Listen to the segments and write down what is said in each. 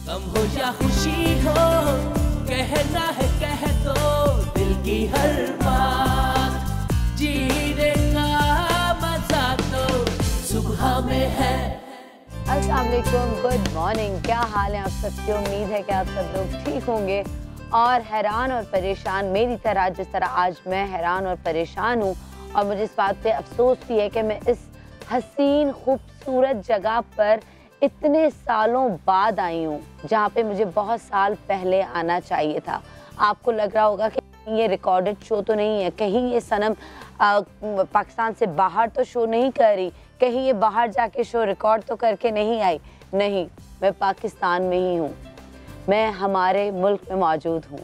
गम हो या खुशी हो, कहना है कह दो दिल की हर बात, जीने का मजा तो सुबह में है। अस्सलाम वालेकुम, गुड मॉर्निंग। क्या हाल है आप सबकी? उम्मीद है कि आप सब लोग ठीक होंगे और हैरान और परेशान मेरी तरह, जिस तरह आज मैं हैरान और परेशान हूँ। और मुझे इस बात पे अफसोस भी है कि मैं इस हसीन खूबसूरत जगह पर इतने सालों बाद आई हूँ, जहाँ पे मुझे बहुत साल पहले आना चाहिए था। आपको लग रहा होगा कि ये रिकॉर्डेड शो तो नहीं है, कहीं ये सनम पाकिस्तान से बाहर तो शो नहीं कर रही, कहीं ये बाहर जाके शो रिकॉर्ड तो करके नहीं आई। नहीं, मैं पाकिस्तान में ही हूँ, मैं हमारे मुल्क में मौजूद हूँ।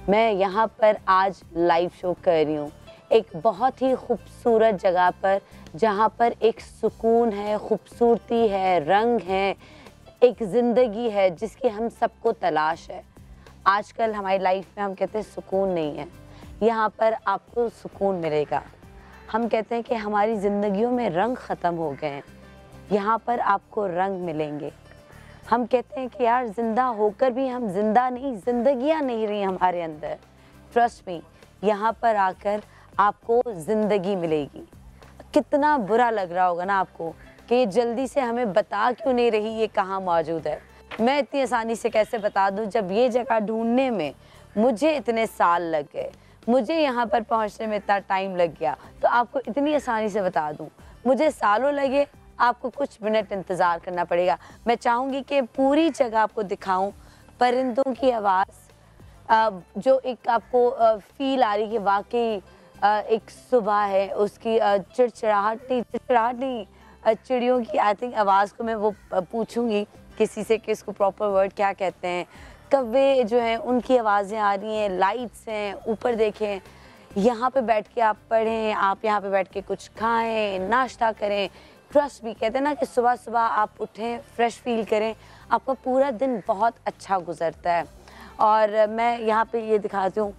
मैं यहाँ पर आज लाइव शो कर रही हूँ, एक बहुत ही खूबसूरत जगह पर, जहाँ पर एक सुकून है, खूबसूरती है, रंग है, एक ज़िंदगी है जिसकी हम सबको तलाश है। आजकल हमारी लाइफ में हम कहते हैं सुकून नहीं है, यहाँ पर आपको सुकून मिलेगा। हम कहते हैं कि हमारी ज़िंदगियों में रंग ख़त्म हो गए हैं, यहाँ पर आपको रंग मिलेंगे। हम कहते हैं कि यार ज़िंदा होकर भी हम ज़िंदा नहीं, ज़िंदगियाँ नहीं रही हमारे अंदर। ट्रस्ट मी, यहाँ पर आकर आपको ज़िंदगी मिलेगी। कितना बुरा लग रहा होगा ना आपको कि ये जल्दी से हमें बता क्यों नहीं रही ये कहाँ मौजूद है। मैं इतनी आसानी से कैसे बता दूँ जब ये जगह ढूंढने में मुझे इतने साल लग गए, मुझे यहाँ पर पहुँचने में इतना टाइम लग गया, तो आपको इतनी आसानी से बता दूँ। मुझे सालों लगे, आपको कुछ मिनट इंतज़ार करना पड़ेगा। मैं चाहूँगी कि पूरी जगह आपको दिखाऊँ, परिंदों की आवाज़ जो एक आपको फील आ रही कि वाकई एक सुबह है, उसकी चिड़चिड़ाहट नहीं, चिड़ियों की आई थिंक आवाज़ को मैं वो पूछूंगी किसी से कि इसको प्रॉपर वर्ड क्या कहते हैं। कौवे जो हैं उनकी आवाज़ें आ रही हैं, लाइट्स हैं, ऊपर देखें। यहाँ पे बैठ के आप पढ़ें, आप यहाँ पे बैठ के कुछ खाएं, नाश्ता करें। ट्रस्ट भी कहते हैं ना कि सुबह सुबह आप उठें, फ्रेश फील करें, आपका पूरा दिन बहुत अच्छा गुजरता है। और मैं यहाँ पे ये दिखाती हूँ,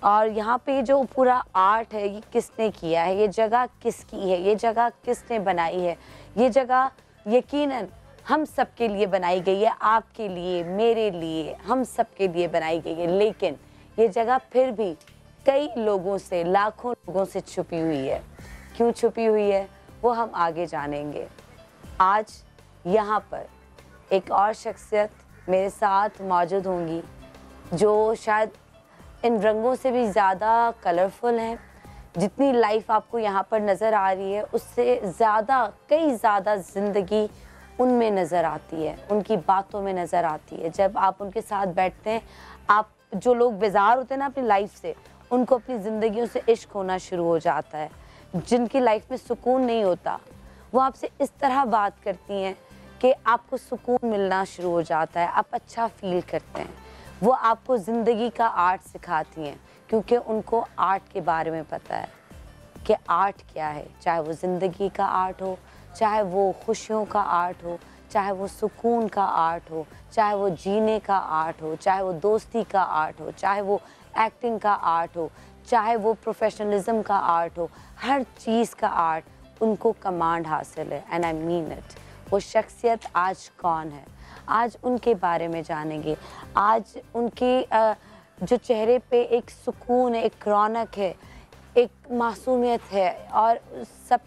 और यहाँ पे जो पूरा आर्ट है ये किसने किया है, ये जगह किसकी है, ये जगह किसने बनाई है। ये जगह यकीनन हम सब के लिए बनाई गई है, आपके लिए, मेरे लिए, हम सब के लिए बनाई गई है। लेकिन ये जगह फिर भी कई लोगों से, लाखों लोगों से छुपी हुई है। क्यों छुपी हुई है वो हम आगे जानेंगे। आज यहाँ पर एक और शख्सियत मेरे साथ मौजूद होंगी जो शायद इन रंगों से भी ज़्यादा कलरफुल हैं। जितनी लाइफ आपको यहाँ पर नज़र आ रही है उससे ज़्यादा, कई ज़्यादा ज़िंदगी उनमें नज़र आती है, उनकी बातों में नज़र आती है। जब आप उनके साथ बैठते हैं, आप जो लोग बेजार होते हैं ना अपनी लाइफ से, उनको अपनी ज़िंदगियों से इश्क होना शुरू हो जाता है। जिनकी लाइफ में सुकून नहीं होता, वो आपसे इस तरह बात करती हैं कि आपको सुकून मिलना शुरू हो जाता है, आप अच्छा फील करते हैं। वो आपको ज़िंदगी का आर्ट सिखाती हैं, क्योंकि उनको आर्ट के बारे में पता है कि आर्ट क्या है। चाहे वो ज़िंदगी का आर्ट हो, चाहे वो खुशियों का आर्ट हो, चाहे वो सुकून का आर्ट हो, चाहे वो जीने का आर्ट हो, चाहे वो दोस्ती का आर्ट हो, चाहे वो एक्टिंग का आर्ट हो, चाहे वो प्रोफेशनलिज्म का आर्ट हो, हर चीज़ का आर्ट उनको कमांड हासिल है। And I mean it. वो शख्सियत आज कौन है, आज उनके बारे में जानेंगे। आज उनके जो चेहरे पे एक सुकून है, एक रौनक है, एक मासूमियत है, और उस सब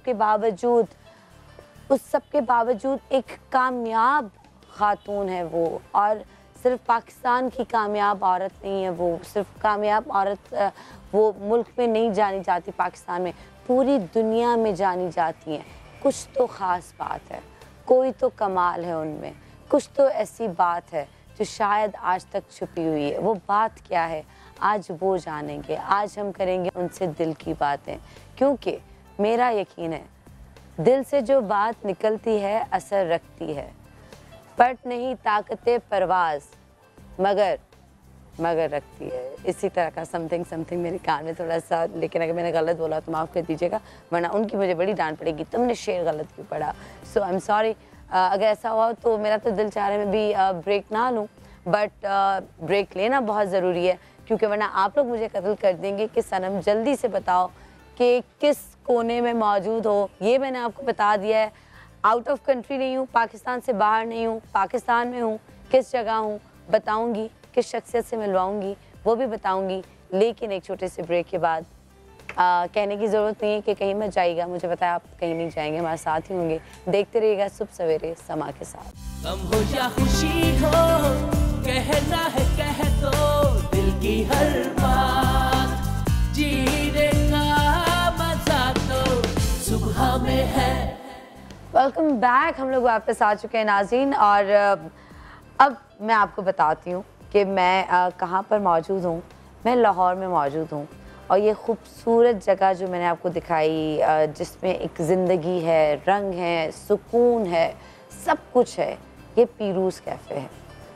के बावजूद एक कामयाब खातून है वो। और सिर्फ पाकिस्तान की कामयाब औरत नहीं है वो, सिर्फ कामयाब औरत वो मुल्क में नहीं जानी जाती, पाकिस्तान में, पूरी दुनिया में जानी जाती हैं। कुछ तो ख़ास बात है, कोई तो कमाल है उनमें, कुछ तो ऐसी बात है जो शायद आज तक छुपी हुई है। वो बात क्या है आज वो जानेंगे। आज हम करेंगे उनसे दिल की बातें, क्योंकि मेरा यकीन है दिल से जो बात निकलती है असर रखती है। पट नहीं ताकते परवाज़ मगर रखती है। इसी तरह का समथिंग मेरे कान में थोड़ा सा, लेकिन अगर मैंने गलत बोला तो माफ़ कर दीजिएगा, वरना उनकी मुझे बड़ी डांट पड़ेगी, तुमने शेर गलत क्यों पढ़ा। सो आई एम सॉरी। अगर ऐसा हुआ तो मेरा तो दिल चाह रहा है मैं भी ब्रेक ना लूँ, बट ब्रेक लेना बहुत ज़रूरी है, क्योंकि वरना आप लोग मुझे कत्ल कर देंगे कि सनम जल्दी से बताओ कि किस कोने में मौजूद हो। ये मैंने आपको बता दिया है, आउट ऑफ कंट्री नहीं हूँ, पाकिस्तान से बाहर नहीं हूँ, पाकिस्तान में हूँ। किस जगह हूँ बताऊँगी, किस शख्सियत से मिलवाऊँगी वो भी बताऊँगी, लेकिन एक छोटे से ब्रेक के बाद कहने की ज़रूरत नहीं है कि कहीं मत जाइएगा, मुझे पता है आप कहीं नहीं जाएंगे, हमारे साथ ही होंगे। देखते रहिएगा सुबह सवेरे समा के साथ। गम हो या खुशी हो, कहना है कह दो दिल की हर बात, जीने का मजा तो सुबह में है। वेलकम बैक, हम लोग वापस आ चुके हैं नाज़रीन, और अब मैं आपको बताती हूँ कि मैं कहाँ पर मौजूद हूँ। मैं लाहौर में मौजूद हूँ और ये खूबसूरत जगह जो मैंने आपको दिखाई, जिसमें एक ज़िंदगी है, रंग है, सुकून है, सब कुछ है, ये पीरूज़ कैफ़े है,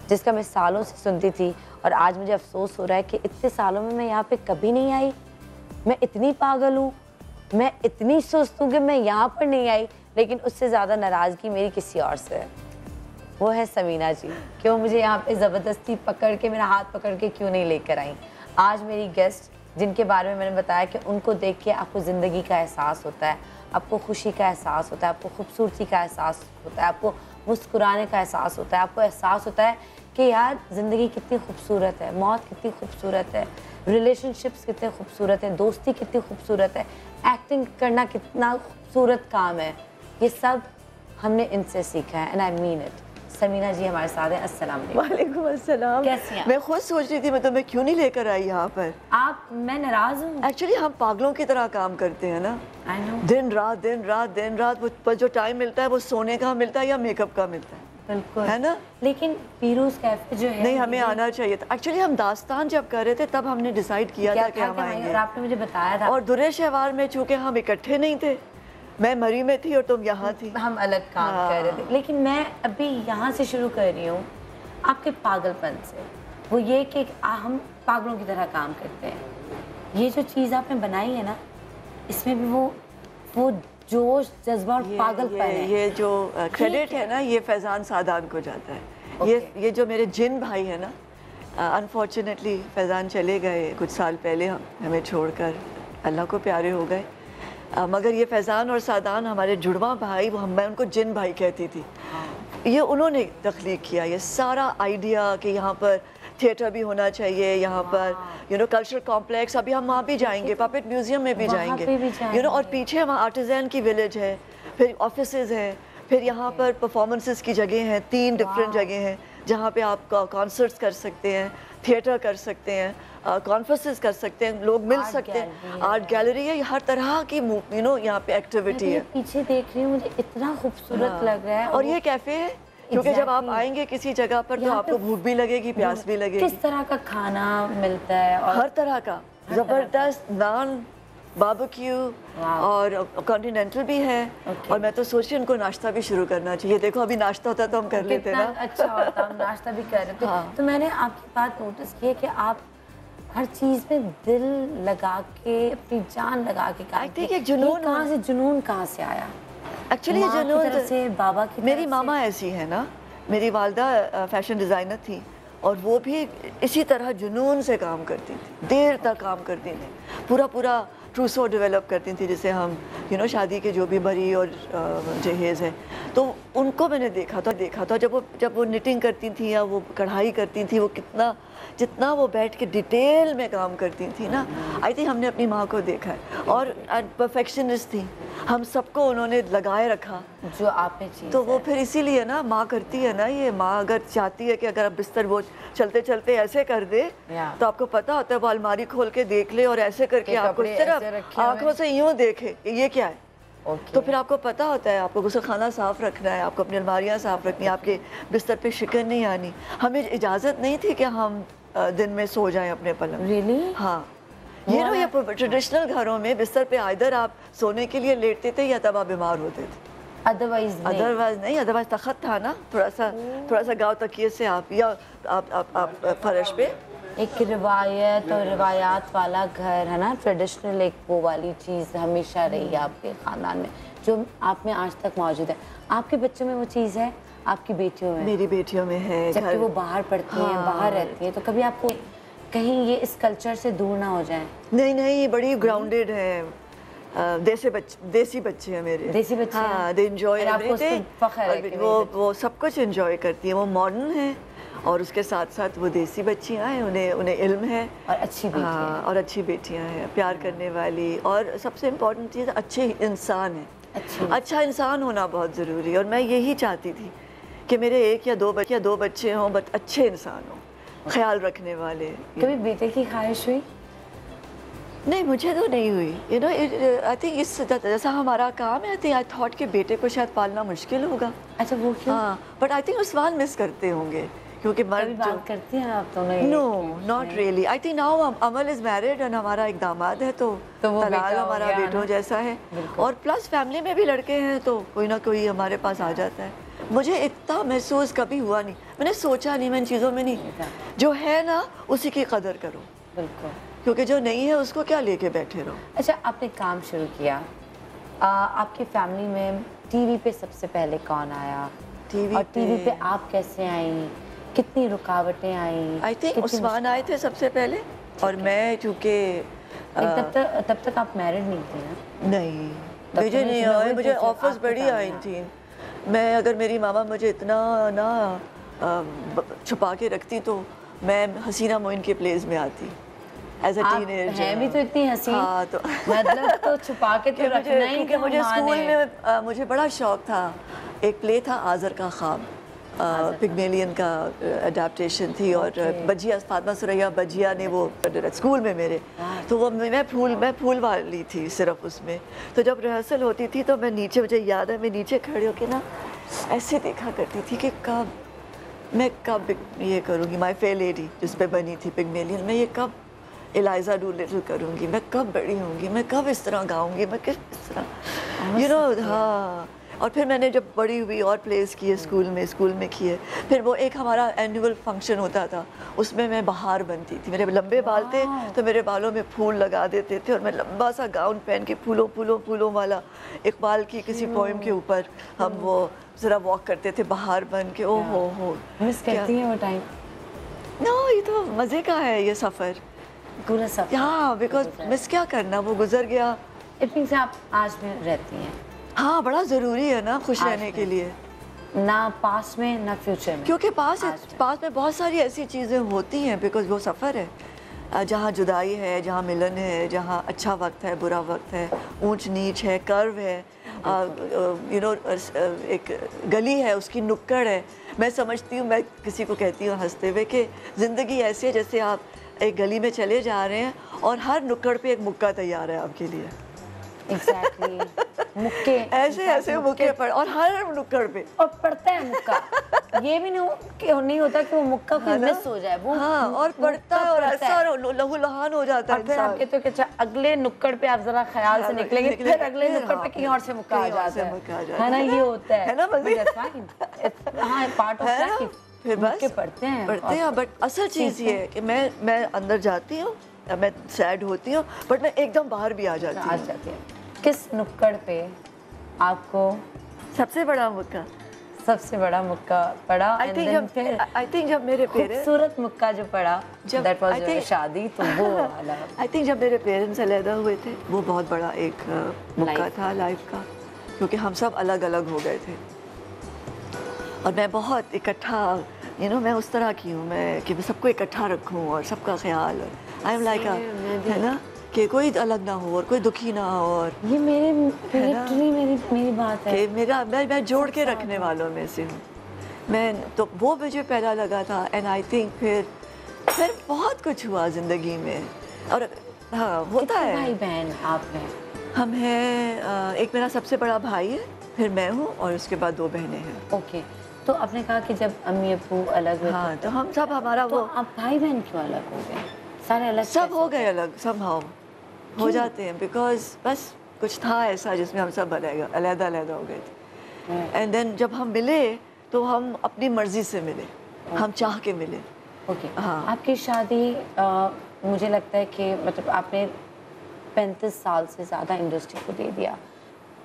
जिसका मैं सालों से सुनती थी और आज मुझे अफसोस हो रहा है कि इतने सालों में मैं यहाँ पे कभी नहीं आई। मैं इतनी पागल हूँ, मैं इतनी सुस्त हूँ कि मैं यहाँ पर नहीं आई, लेकिन उससे ज़्यादा नाराज़गी मेरी किसी और से है। वो है समीना जी, क्यों मुझे यहाँ पे ज़बरदस्ती पकड़ के, मेरा हाथ पकड़ के क्यों नहीं लेकर आई। आज मेरी गेस्ट, जिनके बारे में मैंने बताया कि उनको देख के आपको ज़िंदगी का एहसास होता है, आपको खुशी का एहसास होता है, आपको खूबसूरती का एहसास होता है, आपको मुस्कुराने का एहसास होता है, आपको एहसास होता है कि यार ज़िंदगी कितनी खूबसूरत है, मौत कितनी खूबसूरत है, रिलेशनशिप्स कितने खूबसूरत हैं, दोस्ती कितनी खूबसूरत है, एक्टिंग करना कितना खूबसूरत काम है। ये सब हमने इनसे सीखा है, and I mean it. Samina ji हमारे साथ हैं। अस्सलाम वालेकुम। वालेकुम अस्सलाम। कैसी हैं? मैं खुद सोच रही थी मैं तुम्हें क्यों नहीं लेकर आई यहाँ पर। मैं नाराज़ हूँ। एक्चुअली हम पागलों की तरह काम करते हैं ना, आई नो, दिन रात दिन रात दिन रात, वो जो टाइम मिलता है वो सोने का मिलता है या मेकअप का मिलता है, बिल्कुल है ना। लेकिन पीरूज़ कैफे जो है, नहीं, हमें आना चाहिए था। एक्चुअली हम दास्तान जब कर रहे थे तब हमने डिसाइड किया था कि हम आएंगे, और आपने मुझे बताया था। और दुर्रे शहवार में चूँकि हम इकट्ठे नहीं थे, मैं मरी में थी और तुम यहाँ थी, हम अलग काम कर रहे थे। लेकिन मैं अभी यहाँ से शुरू कर रही हूँ आपके पागलपन से। वो ये कि हम पागलों की तरह काम करते हैं। ये जो चीज़ आपने बनाई है ना, इसमें भी वो जोश, जज्बा और पागलपन है। ये जो क्रेडिट है ना, ये फैज़ान सादान को जाता है। ये जो मेरे जिन भाई है ना, अनफॉर्चुनेटली फैज़ान चले गए कुछ साल पहले, हमें छोड़कर अल्लाह को प्यारे हो गए। मगर ये फैज़ान और सादान हमारे जुड़वा भाई, मैं उनको जिन भाई कहती थी। ये उन्होंने तख्लीक किया ये सारा आइडिया कि यहाँ पर थिएटर भी होना चाहिए, यहाँ पर कल्चरल कॉम्प्लेक्स, अभी हम वहाँ भी जाएंगे, पपेट म्यूज़ियम में भी जाएंगे, और पीछे वहाँ आर्टिज़न की विलेज है, फिर ऑफिसेज़ हैं, फिर यहाँ पर परफॉर्मेंसेस की जगह हैं, 3 डिफरेंट जगह हैं जहाँ पे आप कॉन्सर्ट्स कर सकते हैं, थिएटर कर सकते हैं, कॉन्फ्रेंसेस कर सकते हैं, लोग मिल सकते हैं, आर्ट गैलरी है, हर तरह की यहाँ पे एक्टिविटी है। पीछे देख रही हूँ, मुझे इतना खूबसूरत लग रहा है। और ये कैफ़े है क्योंकि जब आप आएंगे किसी जगह पर तो आपको भूख भी लगेगी, प्यास भी लगेगी। किस तरह का खाना मिलता है? और हर तरह का, ज़बरदस्त नान, बारबेक्यू और कॉन्टिनेंटल भी है। और मैं तो सोच रही हूँ उनको नाश्ता भी शुरू करना चाहिए। देखो अभी नाश्ता होता तो हम कर लेते ना। अच्छा होता, हम नाश्ता भी कर रहे थे। हाँ। तो मैंने आपकी बात नोटिस की है कि आप हर चीज़ में दिल लगा के, अपनी जान लगा के काम करते हैं। जुनून कहाँ से आया? एक्चुअली जुनून से बाबा की, मेरी मामा ऐसी है ना, मेरी वालदा फैशन डिज़ाइनर थी और वो भी इसी तरह जुनून से काम करती थी, देर तक काम करती थी, पूरा ट्रूसो डेवलप करती थी, जिसे हम शादी के जो भी बरी और जहेज़ है। तो उनको मैंने देखा था जब वो निटिंग करती थी या वो कढ़ाई करती थी, वो जितना वो बैठ के डिटेल में काम करती थी ना, आई थिंक हमने अपनी माँ को देखा है। और परफेक्शनिस्ट थी, हम सबको उन्होंने लगाए रखा जो आपने चीज़ तो वो फिर इसीलिए ना माँ करती है ना, ये माँ अगर चाहती है कि अगर आप बिस्तर वो चलते चलते ऐसे कर दे तो आपको पता होता है वो अलमारी खोल के देख ले और ऐसे करके आपको सिर्फ आंखों से यूँ देखे ये क्या है। तो फिर आपको पता होता है आपको गुस्सा खाना साफ़ रखना है, आपको अपनी अलमारियाँ साफ़ रखनी है, आपके बिस्तर पे शिकन नहीं आनी। हमें इजाज़त नहीं थी कि हम दिन में सो जाएं अपने पलंग। Really? हाँ, ये ट्रेडिशनल घरों में बिस्तर पे आइदर आप सोने के लिए लेटते थे या तब आप बीमार होते थे, अदरवाइज नहीं। अदरवाइज तख्त था ना, थोड़ा सा गाँव तकिए से आप या आप फर्श पे। एक रिवायत और रिवायात वाला घर है ना, ट्रेडिशनल, एक वो वाली चीज़ हमेशा रही है आपके ख़ानदान में, जो आप में आज तक मौजूद है। आपके बच्चों में वो चीज़ है, आपकी बेटियों में? मेरी बेटियों में है। जबकि वो बाहर पढ़ती हैं, बाहर रहती हैं, तो कभी आपको कहीं ये इस कल्चर से दूर ना हो जाए? नहीं, ये बड़ी ग्राउंडेड है, देसी बच्चे हैं मेरे। देसी बच्चे? हाँ, दे एंजॉय एवरीथिंग। वो सब कुछ एंजॉय करती हैं। वो मॉडर्न है और उसके साथ साथ वो देसी बच्चियाँ हैं, उन्हें उन्हें इल्म है और अच्छी बेटियां हाँ, हैं। और अच्छी बेटियाँ हैं, प्यार करने वाली, और सबसे इम्पोर्टेंट चीज़ अच्छे इंसान है। अच्छा इंसान होना बहुत ज़रूरी है, और मैं यही चाहती थी कि मेरे एक या दो बच्चे हों, बट अच्छे इंसान हों, ख्याल रखने वाले। कभी बेटे की ख्वाहिश हुई? नहीं, मुझे तो नहीं हुई। यू नो, आई थिंक इस जैसा हमारा काम है, आई थिंक आई थॉट कि बेटे को शायद पालना मुश्किल होगा। अच्छा, वो क्यों? हाँ, but I think Usman miss करते होंगे, क्योंकि कभी मर्द बात करती हैं आप दोनों? No, not really. I think now Amal is married and हमारा एक दामाद है, तो वो तलाक बेटा हो हमारा गया बेटों ना? जैसा है, बिल्कुल। और प्लस फैमिली में भी लड़के हैं, तो कोई ना कोई हमारे पास आ जाता है। मुझे इतना महसूस कभी हुआ नहीं, मैंने सोचा नहीं, मैं इन चीज़ों में नहीं, जो है ना उसी की कदर करो, बिल्कुल, क्योंकि जो नहीं है उसको क्या लेके बैठे रहो। अच्छा, आपने काम शुरू किया, आपकी फैमिली में टीवी पे सबसे पहले कौन आया? और टीवी पे आप कैसे आई? कितनी रुकावटें आई? आई थिंक उस्मान आए थे सबसे पहले, और मैं चूँकि तब तक आप मैरिड नहीं थी ना? नहीं, मुझे नहीं आए, मुझे ऑफर्स बड़ी आई थी। मैं, अगर मेरी मामा मुझे इतना ना छुपा के रखती, तो मैं हसीना मोइन के प्लेस में आती एज अ टीनेजर। हैं भी तो इतनी हसीन। हाँ, तो मतलब तो छुपा के तो रखना ही, क्योंकि मुझे स्कूल में मुझे बड़ा शौक था। एक प्ले था आज़र का ख्वाब, पिग्मेलियन का अडेप्टेशन थी, और बजिया, फातिमा सुरैया बजिया ने वो स्कूल में मेरे, तो वो मैं फूल वाली थी सिर्फ उसमें। तो जब रिहर्सल होती थी तो मैं नीचे, मुझे याद है, मैं नीचे खड़े होकर ना ऐसे देखा करती थी कि मैं कब ये करूँगी, माई फेयर लेडी जिस पे बनी थी पिग्मेलियन, मैं ये कब एलाइजा डूलिटल करूँगी, मैं कब बड़ी होंगी, मैं कब इस तरह गाऊँगी, मैं किस तरह, यू नो। हाँ, और फिर मैंने जब बड़ी हुई और प्लेस किए स्कूल में किए। फिर वो एक हमारा एनुअल फंक्शन होता था, उसमें मैं बहार बनती थी। मेरे लंबे बाल थे, तो मेरे बालों में फूल लगा देते थे, और मैं लंबा सा गाउन पहन के फूलों वाला, इकबाल की किसी पोएम के ऊपर हम वो ज़रा वॉक करते थे बहार बन के। ओ हो, मिस करती हैं वो टाइम? नो, ये तो मज़े का है ये सफ़र, पूरा सफर। हाँ, बिकॉज मिस क्या करना, वो गुजर गया। इट मीन्स आप आज में रहती हैं? हाँ, बड़ा ज़रूरी है ना खुश रहने के लिए, ना पास में ना फ्यूचर में, क्योंकि पास में बहुत सारी ऐसी चीज़ें होती हैं, बिकॉज वो सफ़र है, जहाँ जुदाई है, जहाँ मिलन है, जहाँ अच्छा वक्त है, बुरा वक्त है, ऊंच नीच है, कर्व है, यू नो, एक गली है, उसकी नुक्कड़ है। मैं समझती हूँ, मैं किसी को कहती हूँ हंसते हुए कि ज़िंदगी ऐसी है जैसे आप एक गली में चले जा रहे हैं, और हर नुक्कड़ पे एक मुक्का तैयार है आपके लिए। एग्जैक्टली, मुक्के ऐसे मुक्के पर, और हर नुक्कड़ पे, और पड़ता है मुक्का। ये भी नहीं होता कि वो मुक्का कोई मिस हो जाए, वो हाँ, और पड़ता है, और ऐसा लहू लहान हो जाता है। फिर आप कहते हो कि अच्छा अगले नुक्कड़ पे आप जरा ख्याल से निकलेंगे, फिर अगले नुक्कड़ पे कहीं और से मुक्का आ जाता है ना, ये होता है ना, हाँ, पार्ट ऑफ लाइफ। फिर बस पढ़ते हैं, बट असल चीज़ ये है कि मैं अंदर जाती हूँ, मैं सैड होती हूँ, बट मैं एकदम बाहर भी आ जाती हूँ। किस नुक्कड़ पे आपको सबसे बड़ा मुक्का पड़ा? आई थिंक जब मेरे पेरेंट्स, खूबसूरत मुक्का जो पड़ा, दैट वाज योर शादी, तो वो वाला। आई थिंक जब मेरे पेरेंट्स अलहदा हुए थे, वो बहुत बड़ा एक मुक्का था लाइफ का, क्योंकि हम सब अलग अलग हो गए थे, और मैं बहुत इकट्ठा, यू नो, मैं उस तरह की हूँ, मैं कि मैं सबको इकट्ठा रखूँ और सबका ख्याल, आई एम लाइक, है ना, कि कोई अलग ना हो और कोई दुखी ना हो। और ये मेरी बात है कि मैं जोड़ के रखने वालों में से हूँ मैं, तो वो मुझे पहला लगा था। एंड आई थिंक फिर बहुत कुछ हुआ ज़िंदगी में, और हाँ, होता है। भाई बहन आप हैं? हम हैं, एक मेरा सबसे बड़ा भाई है, फिर मैं हूँ, और उसके बाद 2 बहनें हैं। ओके, तो आपने कहा कि जब अम्मी अब्बू अलग हुए, हाँ, तो हम सब हमारा तो आप भाई बहन क्यों अलग हो गए? सारे अलग सब हो गए अलग, somehow हो जाते हैं, बिकॉज बस कुछ था ऐसा जिसमें हम सब अलग हो गए थे। एंड देन जब हम मिले तो हम अपनी मर्जी से मिले, हम चाह के मिले। ओके, हाँ। आपकी शादी मुझे लगता है कि मतलब आपने 35 साल से ज़्यादा इंडस्ट्री को दे दिया,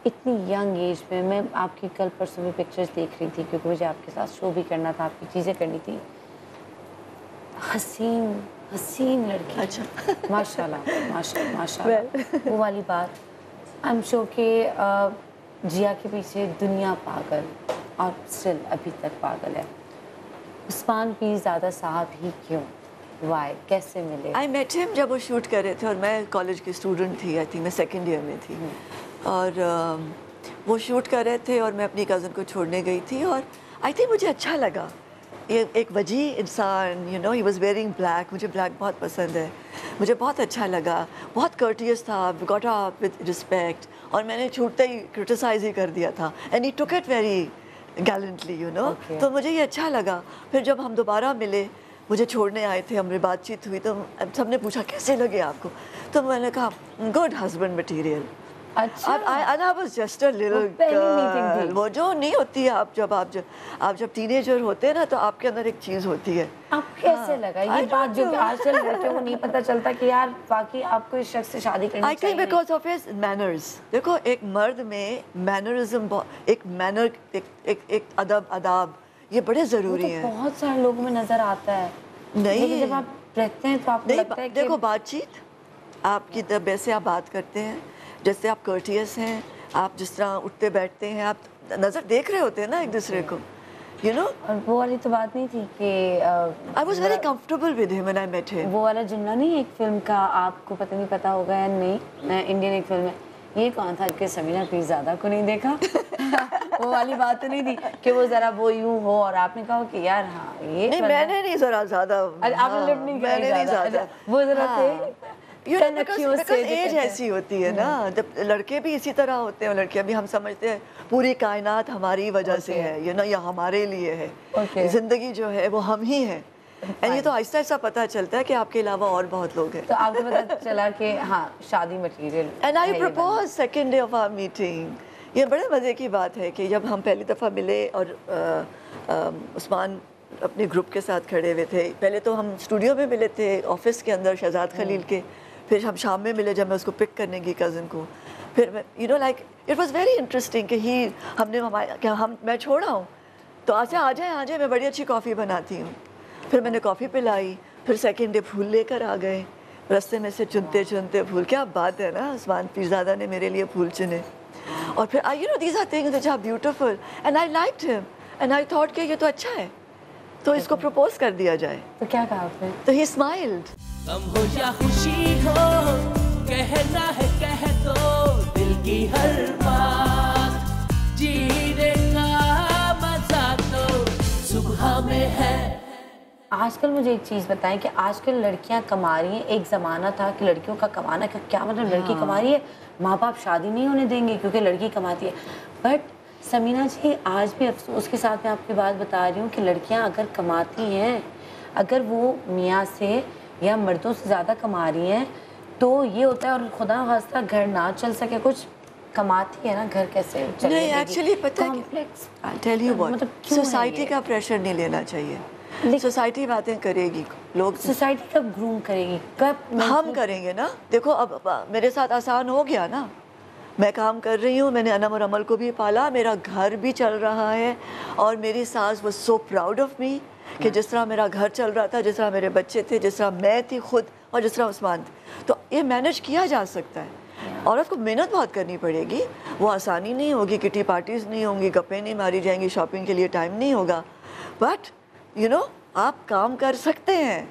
इतनी यंग एज में। मैं आपकी कल परसों में पिक्चर्स देख रही थी, क्योंकि मुझे आपके साथ शो भी करना था, आपकी चीज़ें करनी थी। हसीन लड़की। अच्छा। माशाल्लाह वो वाली बात। आई एम श्योर कि जिया के पीछे दुनिया पागल, और स्टिल अभी तक पागल है। उस्मान पीरज़ादा साहब ही क्यों? वाई, कैसे मिले? आई मेट हिम जब वो शूट कर रहे थे और मैं कॉलेज की स्टूडेंट थी, आई थिंक मैं सेकेंड ईयर में थी। और वो शूट कर रहे थे और मैं अपनी कज़न को छोड़ने गई थी और आई थिंक मुझे अच्छा लगा। ये एक वजी इंसान, you know, he was wearing black, मुझे ब्लैक बहुत पसंद है, मुझे बहुत अच्छा लगा, बहुत कर्टियस था, गॉट अप विद रिस्पेक्ट, और मैंने छूटते ही क्रिटिसाइज ही कर दिया था and he took it very gallantly, you know. तो मुझे ये अच्छा लगा। फिर जब हम दोबारा मिले, मुझे छोड़ने आए थे, हमारी बातचीत हुई, तो सबने पूछा कैसे लगे आपको, तो मैंने कहा गुड हस्बैंड मटीरियल। अच्छा, I was just a little girl। वो जो नहीं होती है, आप जब टीनेजर होते हैं ना, तो आपके अंदर एक चीज़ होती है। आप कैसे लगा ये बात जो कि आजकल लड़कियों को नहीं पता चलता कि यार वाकई आपको इस शख्स से शादी करनी चाहिए? I think because of his manners। देखो, एक मर्द में मैनरिज्म, एक अदाब, ये बड़े ज़रूरी हैं। बहुत सारे लोगों में नज़र आता है। नहीं, जब आप रहते हैं तो आपको लगता है कि देखो, बातचीत आपकी वैसे आप बात करते हैं, जैसे आप कर्टियस हैं, आप जिस तरह उठते बैठते हैं, आप नज़र देख रहे होते हैं ना एक दूसरे को, यू नो। और वो वाली तो बात नहीं थी कि I was very comfortable with him when I met him. वो वाला जुमला नहीं, एक फिल्म का, आपको पता नहीं पता होगा या नहीं, इंडियन एक फिल्म है, ये कौन था कि समीना पीरज़ादा को नहीं देखा? वो वाली बात तो नहीं थी कि वो जरा वो यूं हो और आपने कहा कि यार हाँ ये नहीं, मैंने नहीं जरा ज़्यादा, आपने लिफ्ट नहीं मैंने नहीं ज़्यादा, वो जरा थे एज ऐसी होती है ना, जब लड़के भी इसी तरह होते हैं, लड़कियां भी, हम समझते हैं पूरी कायनात हमारी वजह से है, ये ना, या हमारे लिए है, जिंदगी जो है वो हम ही हैं। एंड ये तो आहिस्ता आहिस्ता पता चलता है कि आपके अलावा और बहुत लोग हैं। तो आपको पता चला कि हाँ शादी material. And I propose second day of our meeting. ये बड़े मज़े की बात है कि जब हम पहली दफ़ा मिले और उस्मान अपने ग्रुप के साथ खड़े हुए थे, पहले तो हम स्टूडियो में मिले थे ऑफिस के अंदर शहजाद खलील के, फिर हम शाम में मिले जब मैं उसको पिक करने की कज़न को, फिर you know like it was very interesting कि मैं छोड़ा हूँ तो अच्छा आ जाए, मैं बड़ी अच्छी कॉफ़ी बनाती हूँ। फिर मैंने कॉफ़ी पिलाई, फिर सेकेंड डे फूल लेकर आ गए, रास्ते में से चुनते चुनते फूल। क्या बात है ना, उस्मान पीरज़ादा ने मेरे लिए फूल चुने। और फिर you know these are things which are beautiful and I liked him and I thought कि ये तो अच्छा है, तो इसको प्रपोज कर दिया जाए। तो क्या कहा आपने? तो ही स्माइल्ड। गम हो या खुशी हो, कहना है कह दो दिल की हर बात, जीने का मजा तो सुबह में है। आजकल मुझे एक चीज़ बताएं कि आजकल लड़कियां कमा रही हैं, एक ज़माना था कि लड़कियों का कमाना का क्या मतलब, लड़की कमा रही है, माँ बाप शादी नहीं होने देंगे क्योंकि लड़की कमाती है। बट समीना जी, आज भी अफसोस के साथ मैं आपकी बात बता रही हूँ कि लड़कियां अगर कमाती हैं, अगर वो मियाँ से या मर्दों से ज़्यादा कमा रही हैं तो ये होता है, और खुदा खास्ता घर ना चल सके, कुछ कमाती है ना, घर कैसे चलेगा? नहीं, एक्चुअली पता है, complex, I tell you what, society का प्रेशर नहीं लेना चाहिए। सोसाइटी बातें करेगी, लोग सोसाइटी कब ग्रूम करेगी, कब हम करेंगे ना। देखो अब मेरे साथ आसान हो गया ना, मैं काम कर रही हूँ, मैंने अनम और अमल को भी पाला, मेरा घर भी चल रहा है, और मेरी सास was so proud of me कि जिस तरह मेरा घर चल रहा था, जिस तरह मेरे बच्चे थे, जिस तरह मैं थी खुद, और जिस तरह उस्मान थे, तो ये मैनेज किया जा सकता है। औरत को मेहनत बहुत करनी पड़ेगी, वो आसानी नहीं होगी, किटी पार्टीज नहीं होंगी, गप्पे नहीं मारी जाएंगी, शॉपिंग के लिए टाइम नहीं होगा, बट यू नो आप काम कर सकते हैं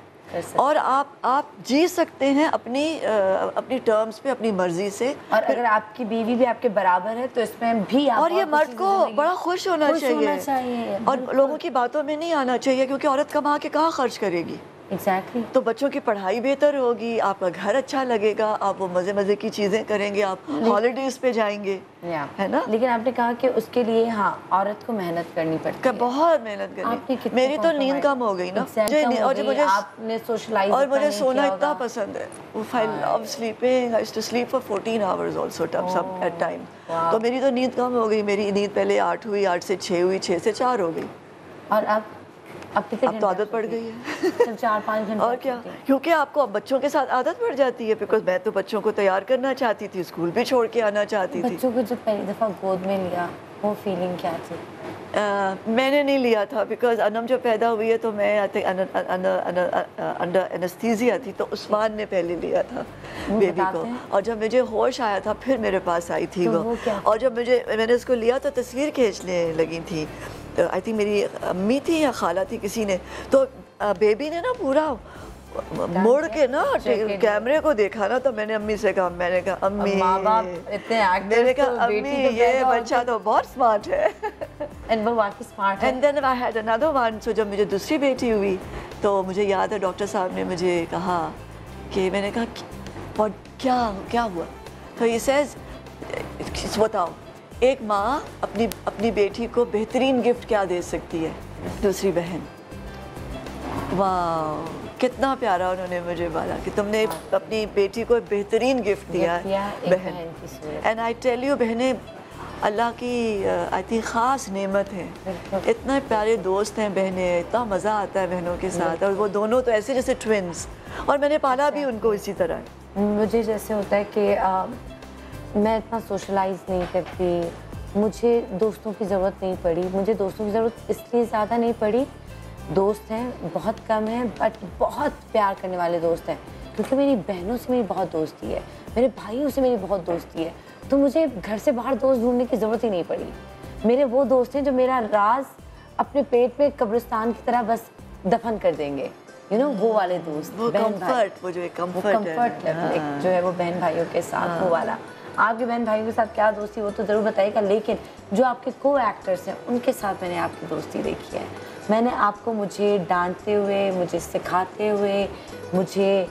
और आप जी सकते हैं अपनी टर्म्स पे, अपनी मर्जी से। और अगर आपकी बीवी भी आपके बराबर है तो इसमें भी आप, और ये मर्द को बड़ा खुश होना चाहिए और लोगों की बातों में नहीं आना चाहिए, क्योंकि औरत कमा के कहाँ खर्च करेगी। एग्जैक्टली तो बच्चों की पढ़ाई बेहतर होगी, आपका घर अच्छा लगेगा, आप वो मज़े मज़े की चीज़ें करेंगे, आप हॉलीडेज पे जाएंगे, है ना। लेकिन आपने कहा कि उसके लिए हाँ औरत को मेहनत करनी पड़ती है, बहुत मेहनत करनी। मेरी तो नींद कम हो गई ना, और आपने सोशलाइज, और मुझे सोना इतना पसंद है, I love sleeping, I used to sleep for 14 hours also at time. तो मेरी तो नींद कम हो गई, मेरी नींद पहले 8 हुई, 8 से 6 हुई, 6 से 4 हो गई, और अब तो आदत पड़ गई है 4-5 घंटे। और क्या, क्योंकि आपको अब बच्चों के साथ आदत पड़ जाती है, बिकॉज मैं तो बच्चों को तैयार करना चाहती थी, स्कूल भी छोड़ के आना चाहती थी। बच्चों को जब पहली दफ़ा गोद में लिया, वो फीलिंग क्या थी? मैंने नहीं लिया था, बिकॉज अनम जब पैदा हुई है तो मैं अंडर एनेस्थीसिया थी, तो उस्मान ने पहले लिया था बेबी को, और जब मुझे होश आया था फिर मेरे पास आई थी वो। और जब मैंने उसको लिया तो तस्वीर खींचने लगी थी, तो आई थिंक मेरी अम्मी थी या खाला थी, किसी ने, तो बेबी ने ना पूरा मुड़ के ना कैमरे को देखा ना, तो मैंने अम्मी से कहा, मैंने कहा अम्मी, माँ बाप इतने एक्टर, मैंने कहा अम्मी ये बच्चा तो बहुत स्मार्ट है। एंड वो वाकई स्मार्ट है। And then I had another one. So जब मुझे दूसरी बेटी हुई तो मुझे याद है डॉक्टर साहब ने मुझे कहा कि, मैंने कहा क्या हुआ, तो ये सेज बताओ एक माँ अपनी बेटी को बेहतरीन गिफ्ट क्या दे सकती है, दूसरी बहन। वाह कितना प्यारा उन्होंने मुझे बोला कि तुमने अपनी बेटी को बेहतरीन गिफ्ट दिया है बहन। एंड आई टेल यू, बहनें अल्लाह की आई थिंक ख़ास नेमत है। इतने प्यारे दोस्त हैं बहनें, इतना मज़ा आता है बहनों के साथ, और वो दोनों तो ऐसे जैसे ट्विन्स, और मैंने पाला भी उनको इसी तरह। मुझे जैसे होता है कि मैं इतना सोशलाइज नहीं करती, मुझे दोस्तों की ज़रूरत नहीं पड़ी, मुझे दोस्तों की ज़रूरत इसलिए ज़्यादा नहीं पड़ी, दोस्त हैं बहुत कम हैं, बट बहुत प्यार करने वाले दोस्त हैं, क्योंकि मेरी बहनों से मेरी बहुत दोस्ती है, मेरे भाइयों से मेरी बहुत दोस्ती है, तो मुझे घर से बाहर दोस्त ढूंढने की ज़रूरत ही नहीं पड़ी। मेरे वो दोस्त हैं जो मेरा राज अपने पेट में कब्रिस्तान की तरह बस दफन कर देंगे, यू नो, वो वाले दोस्त, वो कंफर्ट, वो जो एक कंफर्ट लेवल जो है वो बहन भाइयों के साथ, वो वाला। आपके बहन भाइयों के साथ क्या दोस्ती वो तो ज़रूर बताइएगा, लेकिन जो आपके को एक्टर्स हैं उनके साथ मैंने आपकी दोस्ती देखी है। मैंने आपको मुझे डांटते हुए, मुझे सिखाते हुए, मुझे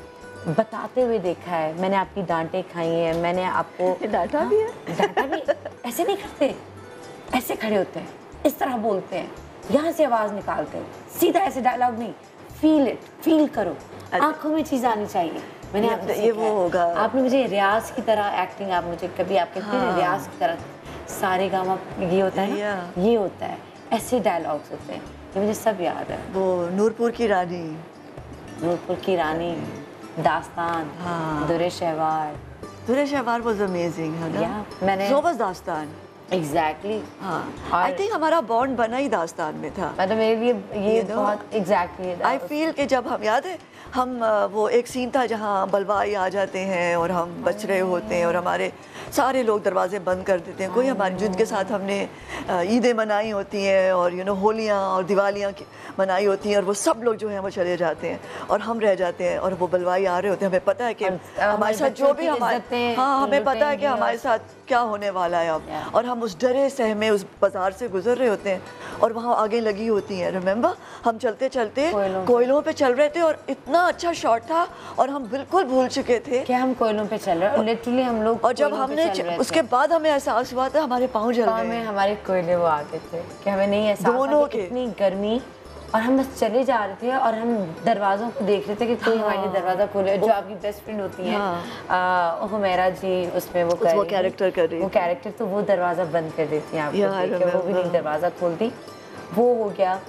बताते हुए देखा है, मैंने आपकी डांटें खाई हैं, मैंने आपको डांटा भी है, डांटा भी। ऐसे नहीं करते, ऐसे खड़े होते हैं, इस तरह बोलते हैं, यहाँ से आवाज़ निकालते हैं, सीधा ऐसे डायलॉग नहीं, फील इट, फील करो, आंखों में चीज़ आनी चाहिए। मैंने आपसे ये वो होगा, आपने मुझे रियाज की तरह एक्टिंग, आप मुझे कभी आप कहते हैं रियाज की तरह, सारे गामा ये होता है ना, ये होता है, ऐसे डायलॉग्स होते हैं, ये मुझे सब याद है। वो नूरपुर की रानी, नूरपुर की रानी, दास्तान, दुरे शहवार, दुरे शहवार वाज अमेजिंग है ना, मैंने ज़ोबस दास्तान, एग्जैक्टली, हाँ, आई थिंक हमारा बॉन्ड बना ही दास्तान में था। मतलब मेरे लिए ये बहुत एग्जैक्टली, आई फील कि जब हम, याद है हम वो एक सीन था जहाँ बलवाई आ जाते हैं और हम बच रहे होते हैं और हमारे सारे लोग दरवाजे बंद कर देते हैं, कोई हमारे जिनके साथ हमने ईदें मनाई होती हैं और यू नो होलियाँ और दिवालियाँ मनाई होती हैं, और वो सब लोग जो हैं वो चले जाते हैं और हम रह जाते हैं, और वो बलवाई आ रहे होते हैं, हमें पता है कि हमारे साथ जो भी हमारे, हाँ हमें पता है कि हमारे साथ क्या होने वाला है अब, और हम उस डरे सहमे उस बाज़ार से गुजर रहे होते हैं और वहाँ आगे लगी होती हैं। रिमेंबर हम चलते चलते कोयलों पे चल रहे थे और इतना अच्छा शॉट था और हम बिल्कुल भूल चुके थे कि हम कोयलों पे चल रहे हैं, लिटरली हम लोग, और जब हमने उसके बाद हमें एहसास हुआ था हमारे पाँव जल गए, में हमारे कोयले वो आगे थे कि हमें नहीं एहसास दोनों के, इतनी गर्मी, और हम बस चले जा रहे थे और हम दरवाज़ों को देख रहे थे कि कोई हमारे लिए दरवाज़ा खोले। जो आपकी बेस्ट फ्रेंड होती हैं हुमैरा जी, उसमें वो कैरेक्टर कर रही, वो कैरेक्टर, तो वो दरवाज़ा बंद कर देती हैं आपको, वो भी नहीं दरवाज़ा खोलती। वो हो गया,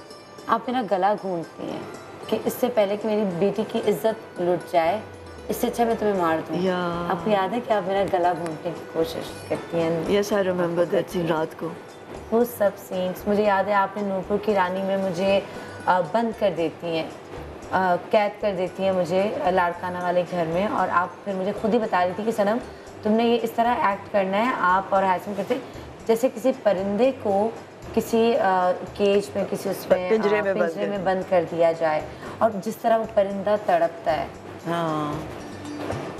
आप मेरा गला घूंटती हैं कि इससे पहले कि मेरी बेटी की इज्जत लुट जाए, इससे अच्छा मैं तुम्हें मार दूँ। आपको याद है कि आप मेरा गला घूंटने की कोशिश करती हैं? Yes I remember that scene, रात को वो सब सीन्स मुझे याद है। आपने नूरपुर की रानी में मुझे बंद कर देती हैं, कैद कर देती हैं मुझे लाड़काना वाले घर में, और आप फिर मुझे खुद ही बता रही थी कि सनम तुमने ये इस तरह एक्ट करना है, आप और हासिम करते जैसे किसी परिंदे को किसी केज में, किसी उसमें पिंजरे में बंद कर दिया जाए, और जिस तरह वो परिंदा तड़पता है। हाँ,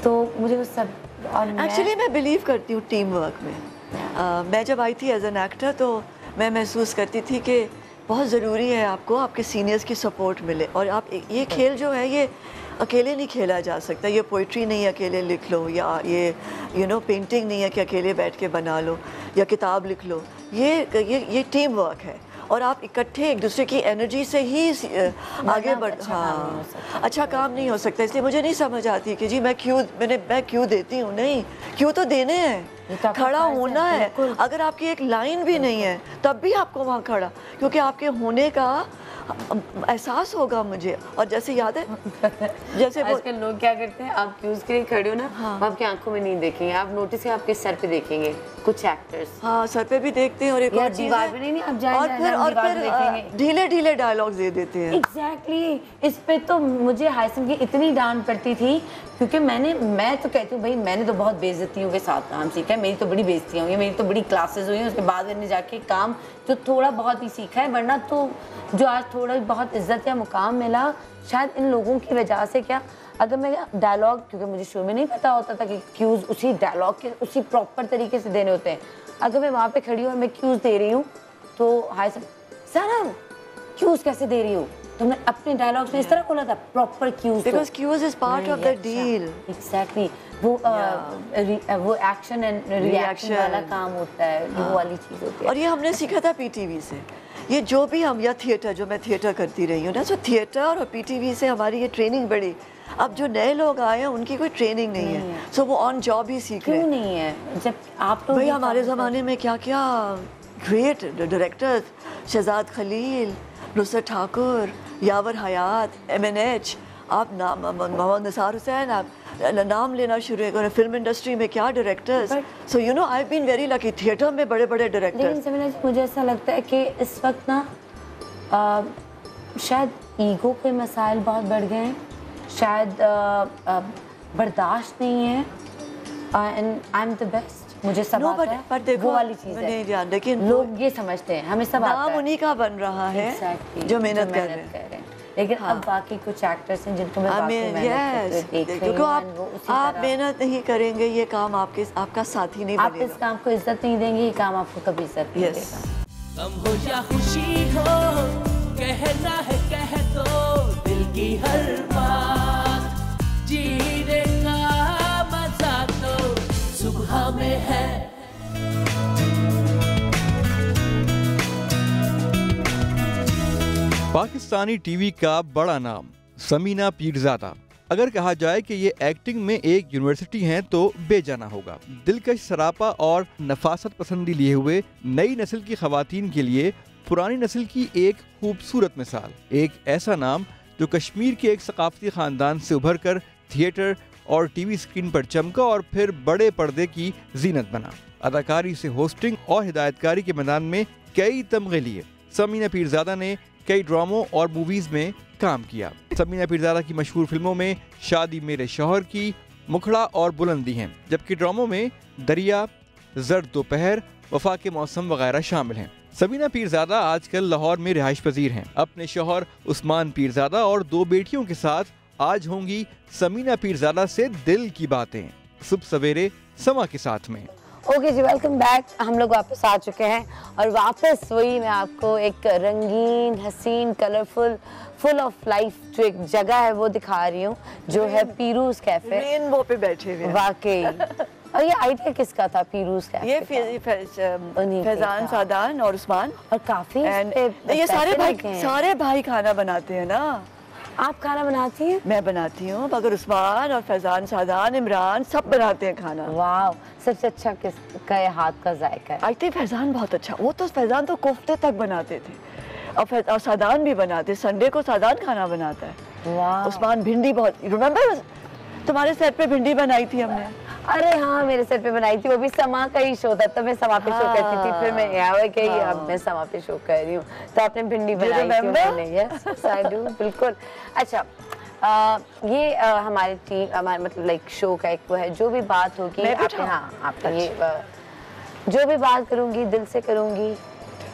तो मुझे वो सब, और एक्चुअली मैं बिलीव करती हूँ टीम वर्क में। मैं जब आई थी एज एन एक्टर तो मैं महसूस करती थी कि बहुत ज़रूरी है आपको आपके सीनियर्स की सपोर्ट मिले, और आप ये खेल जो है ये अकेले नहीं खेला जा सकता। ये पोइट्री नहीं अकेले लिख लो, या ये पेंटिंग नहीं है कि अकेले बैठ के बना लो, या किताब लिख लो। ये टीम वर्क है, और आप इकट्ठे एक दूसरे की एनर्जी से ही आगे बढ़, हाँ अच्छा काम नहीं हो सकता। इसलिए मुझे नहीं समझ आती कि जी मैं क्यों देती हूँ, नहीं, क्यों तो देने हैं, खड़ा होना है। अगर आपकी एक लाइन भी नहीं है तब भी आपको वहाँ खड़ा, क्योंकि आपके होने का एहसास होगा मुझे। और जैसे याद है जैसे आजकल लोग क्या करते हैं, आप क्यूज के लिए खड़े हो ना, हाँ। आपकी आंखों में नहीं देखेंगे, आप नोटिस है आपके सर पे देखेंगे कुछ एक्टर्स। हाँ, सर पे भी देखते हैं और एक और चीज़ दीवार पे नहीं, आप जाए और फिर ढीले ढीले डायलॉग्स दे देते हैं। एग्जैक्टली इस पे तो मुझे हाइसन की इतनी डांट पड़ती थी, क्योंकि मैं तो कहती हूँ भाई मैंने तो बहुत बेइज्जतियों के साथ काम सीखा है, मेरी तो बड़ी बेइज्जतियाँ हुई हैं, मेरी तो बड़ी क्लासेस हुई हैं, उसके बाद मैंने जाके काम जो थोड़ा बहुत ही सीखा है, वरना तो जो आज थोड़ा बहुत इज्जत या मुकाम मिला शायद इन लोगों की वजह से। क्या अगर मैं डायलॉग, क्योंकि मुझे शो में नहीं पता होता था कि क्यूज उसी डायलॉग के उसी प्रॉपर तरीके से देने होते हैं, अगर मैं वहाँ पे खड़ी हूँ और मैं क्यूज दे रही हूँ तो हाय सनम क्यूज कैसे दे रही हूँ, तो मैं अपने डायलॉग्स में इस तरह बोला था proper cues, because cues is part of the deal. Exactly वो एक्शन एंड रिएक्शन वाला काम होता है, वो वाली चीज होती है। और ये हमने सीखा था पीटीवी से। ये जो भी हम, या थिएटर, जो मैं थिएटर करती रही हूँ ना, सो थिएटर और पीटीवी से हमारी ये ट्रेनिंग बढ़ी। अब जो नए लोग आए हैं उनकी कोई ट्रेनिंग नहीं है, सो वो ऑन जॉब ही सीख रहे हैं। क्यों नहीं है, जब आप लोग भाई हमारे ज़माने में क्या क्या ग्रेट डायरेक्टर्स, शहजाद खलील, नुसरत ठाकुर, यावर हयात, MNH, आप नाम मोहम्मद निसार हुसैन, आप नाम लेना शुरू करें। फिल्म इंडस्ट्री में क्या directors. So you know I have been very lucky, theatre में बड़े बड़े डायरेक्टर्स। लेकिन समीना जी मुझे ऐसा लगता है कि इस वक्त ना शायद ईगो के मसाइल बहुत बढ़ गए हैं, शायद बर्दाश्त नहीं है, and I am the best, मुझे सब आता है, पर देखो वो वाली चीज़ है। नहीं, लेकिन लोग ये समझते हैं हमें सब आता है, नाम उन्हीं का बन रहा है जो मेहनत कर रहे हैं। लेकिन अब बाकी कुछ एक्टर्स हैं जिनको मैं वाकई मेहनत करते देख रही हूं, आप मेहनत नहीं करेंगे ये काम आपका साथी नहीं आप बनेगा। इस काम को इज्जत नहीं देंगे, ये काम आपको कभी इज्जत नहीं देगा। गम हो या खुशी हो, कहना है कह दो दिल की हर बात, जीने का मजा तो सुबह में है। पाकिस्तानी टीवी का बड़ा नाम समीना पीरजादा। अगर कहा जाए कि ये एक्टिंग में एक यूनिवर्सिटी हैं तो बेजाना होगा। दिलकश सरापा और नफासत पसंदी लिए हुए नई नस्ल की खवातीन के लिए पुरानी नस्ल की एक खूबसूरत मिसाल, एक ऐसा नाम जो कश्मीर के एक सकाफती खानदान से उभर कर थिएटर और टीवी स्क्रीन पर चमका और फिर बड़े पर्दे की जीनत बना। अदाकारी से होस्टिंग और हिदायतकारी के मैदान में कई तमगे लिए समीना पीरजादा ने कई ड्रामों और मूवीज में काम किया। समीना पीरजादा की मशहूर फिल्मों में शादी मेरे शौहर की, मुखड़ा और बुलंदी हैं, जबकि ड्रामों में दरिया, जर्द दोपहर, वफा के मौसम वगैरह शामिल हैं। समीना पीरजादा आजकल लाहौर में रिहाइश पजीर हैं। अपने शौहर उस्मान पीरजादा और 2 बेटियों के साथ आज होंगी समीना पीरजादा से दिल की बातें, सुबह सवेरे समा के साथ में। ओके जी, वेलकम बैक। हम लोग वापस आ चुके हैं और वापस वही मैं आपको एक रंगीन, हसीन, कलरफुल, फुल ऑफ लाइफ जो एक जगह है वो दिखा रही हूँ, जो है पीरूज कैफे। रेनबो पे बैठे हुए वाकई। और ये आइडिया किसका था पीरूज कैफे? ये फैजान सादान और उस्मान। और काफी ये सारे भाई खाना बनाते हैं ना। आप खाना बनाती हैं? मैं बनाती हूँ, मगर उस्मान और फैजान सादान, इमरान सब बनाते हैं खाना। वाह, सबसे अच्छा किसका हाथ का जायका है? आई थिंक फैजान बहुत अच्छा। वो तो फैजान तो कोफ्ते तक बनाते थे और सादान भी बनाते। संडे को सादान खाना बनाता है। वाह। उस्मान भिंडी बहुत, रिमेम्बर तुम्हारे सेट पे भिंडी बनाई थी हमने? अरे हाँ, मेरे सेट पे बनाई थी, वो भी समा का ही शो था, तो मैं समा पे शो करती थी, फिर मैं यहाँ गई, अब मैं समा पे शो कर रही हूँ, तो आपने भिंडी बनाई थी उन्होंने। यस आई डू, बिल्कुल। अच्छा, ये हमारी टीम, हमारे मतलब लाइक शो का एक वो है, जो भी बात होगी आपका ये जो भी बात करूँगी दिल से करूँगी,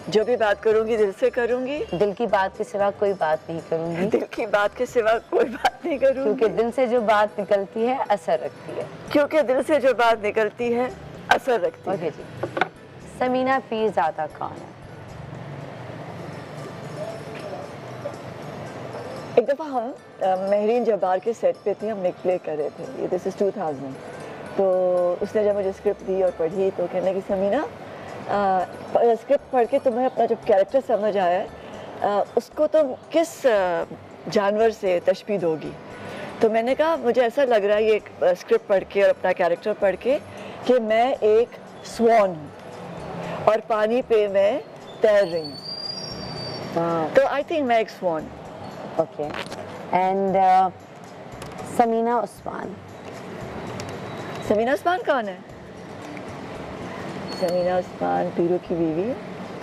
जो भी बात करूंगी दिल से करूंगी, दिल की बात के सिवा कोई बात नहीं करूंगी, दिल की बात के सिवा कोई बात नहीं करूंगी, क्योंकि दिल से जो बात निकलती है असर रखती है, क्योंकि दिल से जो बात निकलती है असर रखती है। ओके जी, समीना पीरजादा कौन है? एक दफ़ा हम महरीन जब्बार के सेट पे थी, हम एक प्ले कर रहे थे, दिस इज 2000। तो उसने जब मुझे स्क्रिप्ट दी और पढ़ी तो कहने की समीना स्क्रिप्ट पढ़ के तुम्हें अपना जो कैरेक्टर समझ आया उसको तुम किस जानवर से तशबीह दोगी? तो मैंने कहा मुझे ऐसा लग रहा है ये स्क्रिप्ट पढ़ के और अपना कैरेक्टर पढ़ के कि मैं एक स्वॉन हूँ और पानी पे मैं तैर रही हूँ। तो आई थिंक मैं एक swan. Okay and Samina Usman. Samina Usman कौन है? समीना उस्मान पीरू की बीवी है।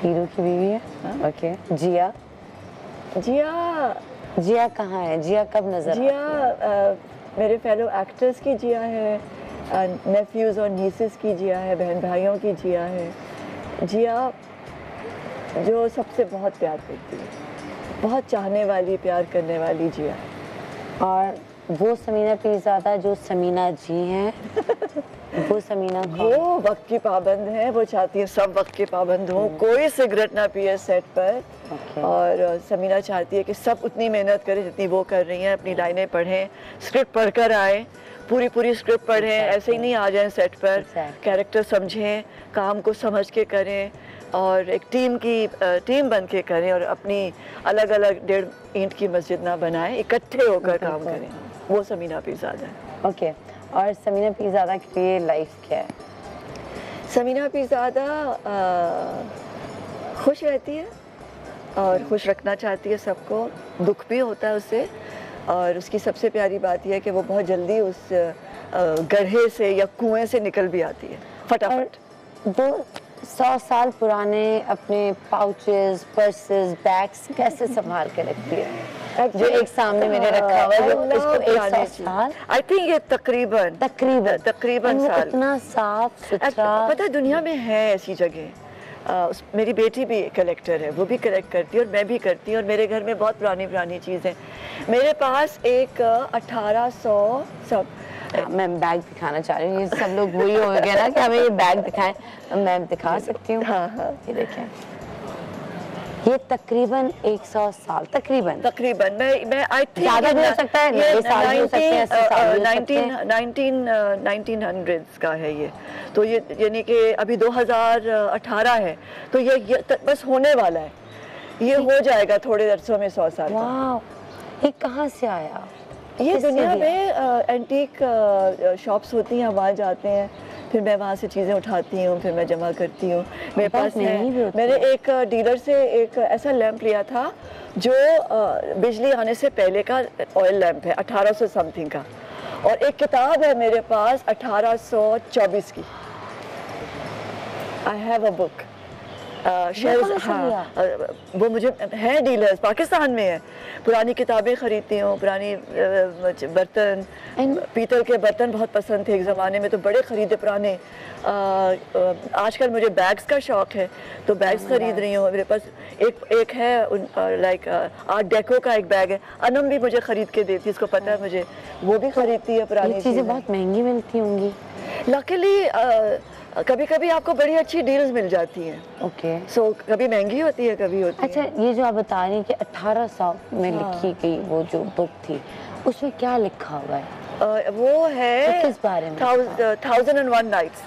पीरू की बीवी है। ओके जिया। जिया, जिया कहाँ है? जिया कब नजर जिया मेरे फेलो एक्टर्स की जिया है, नेफ्यूज़ और नीसेस की जिया है, बहन भाइयों की जिया है। जिया जो सबसे बहुत प्यार करती है, बहुत चाहने वाली, प्यार करने वाली जिया। और वो समीना पीरज़ादा जो समीना जी हैं वो समीना वो वक्त की पाबंद है, वो चाहती है सब वक्त के पाबंद हों, कोई सिगरेट ना पिए सेट पर। और समीना चाहती है कि सब उतनी मेहनत करें जितनी वो कर रही हैं, अपनी लाइनें पढ़ें, स्क्रिप्ट पढ़कर आए, पूरी स्क्रिप्ट पढ़ें, ऐसे ही नहीं आ जाएं सेट पर, कैरेक्टर समझें, काम को समझ के करें और एक टीम बन के करें और अपनी अलग अलग 1.5 ईंट की मस्जिद ना बनाएं, इकट्ठे होकर काम करें। वो समीना पीरज़ादा है। ओके और समीना पीरज़ादा के लिए लाइफ क्या है? समीना पीरज़ादा खुश रहती है और खुश रखना चाहती है सबको, दुख भी होता है उससे। और उसकी सबसे प्यारी बात यह है कि वो बहुत जल्दी उस गड्ढे से या कुएं से निकल भी आती है फटाफट। 100 साल पुराने अपने पाउचेस, पर्सेस, बैग्स कैसे संभाल के रखती है? जो एक सामने मेरे रखा हुआ है, जो इसको 100 साल, आई थिंक ये तकरीबन साल, इतना साफ सुथरा। पता है दुनिया में है ऐसी जगह। मेरी बेटी भी कलेक्टर है, वो भी कलेक्ट करती है और मैं भी करती हूँ। और मेरे घर में बहुत पुरानी चीज़ें। मेरे पास एक 1800 सब मैं बैग दिखाना चाह रही हूँ। ये सब लोग वही हो गया ना कि हमें ये बैग दिखाएं, मैं दिखा सकती हूँ। हाँ ये देखें, ये तकरीबन 100 साल तकरीबन मैं आई थिंक ज़्यादा भी हो सकता है, 90 साल भी हो सकते हैं, 80 साल भी हो सकते हैं। 1900s का है ये। तो ये यानी कि अभी 2018 है, तो ये बस होने वाला है, ये हो जाएगा थोड़े अरसों में 100 साल। वाह, ये कहाँ से आया? ये दुनिया में एंटीक शॉप्स होती हैं, वहाँ जाते हैं, फिर मैं वहाँ से चीज़ें उठाती हूँ, फिर मैं जमा करती हूँ। मेरे पास है, मैंने एक डीलर से एक ऐसा लैंप लिया था जो बिजली आने से पहले का ऑयल लैंप है, 1800 समथिंग का। और एक किताब है मेरे पास 1824 की। I have a book. हाँ, वो मुझे है डीलर्स पाकिस्तान में है। पुरानी किताबें खरीदती हूँ, पुरानी बर्तन, पीतल के बर्तन बहुत पसंद थे एक ज़माने में, तो बड़े खरीदे पुराने। आजकल मुझे बैग्स का शौक़ है, तो बैग्स खरीद रही हूँ। मेरे पास एक है लाइक आर्ट डेको का एक बैग है, अनम भी मुझे ख़रीद के देती है, इसको पता है मुझे, वो भी खरीदती है पुरानी चीज़ें। बहुत महंगी मिलती होंगी। लकीली कभी कभी आपको बड़ी अच्छी डील्स मिल जाती हैं। ओके सो कभी महंगी होती है, कभी होती अच्छा, है। ये जो आप बता रही हैं कि 1800 में लिखी गई वो जो बुक थी, उसमें क्या लिखा हुआ है? वो है तो किस बारे में? 1001 नाइट्स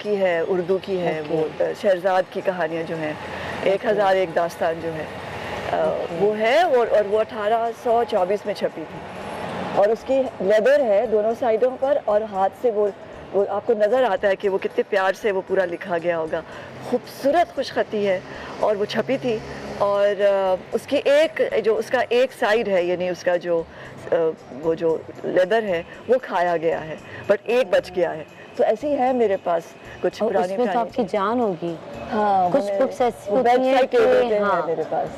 की है, उर्दू की है। वो शहजाद की कहानियाँ जो हैं, 1001 दास्तान जो है, वो है। और वो 1824 में छपी थी और उसकी लेदर है दोनों साइडों पर, और हाथ से वो आपको नज़र आता है कि वो कितने प्यार से वो पूरा लिखा गया होगा। खूबसूरत खुशखती है और वो छपी थी। और उसकी उसका एक साइड है, यानी उसका वो जो लेदर है वो खाया गया है, बट एक बच गया है। तो ऐसी है मेरे पास कुछ पुरानी। उसमें तो आपकी जान होगी। हाँ, कुछ बुक्स ऐसी होती वेबसाइट टेबल पे हाँ, है मेरे पास।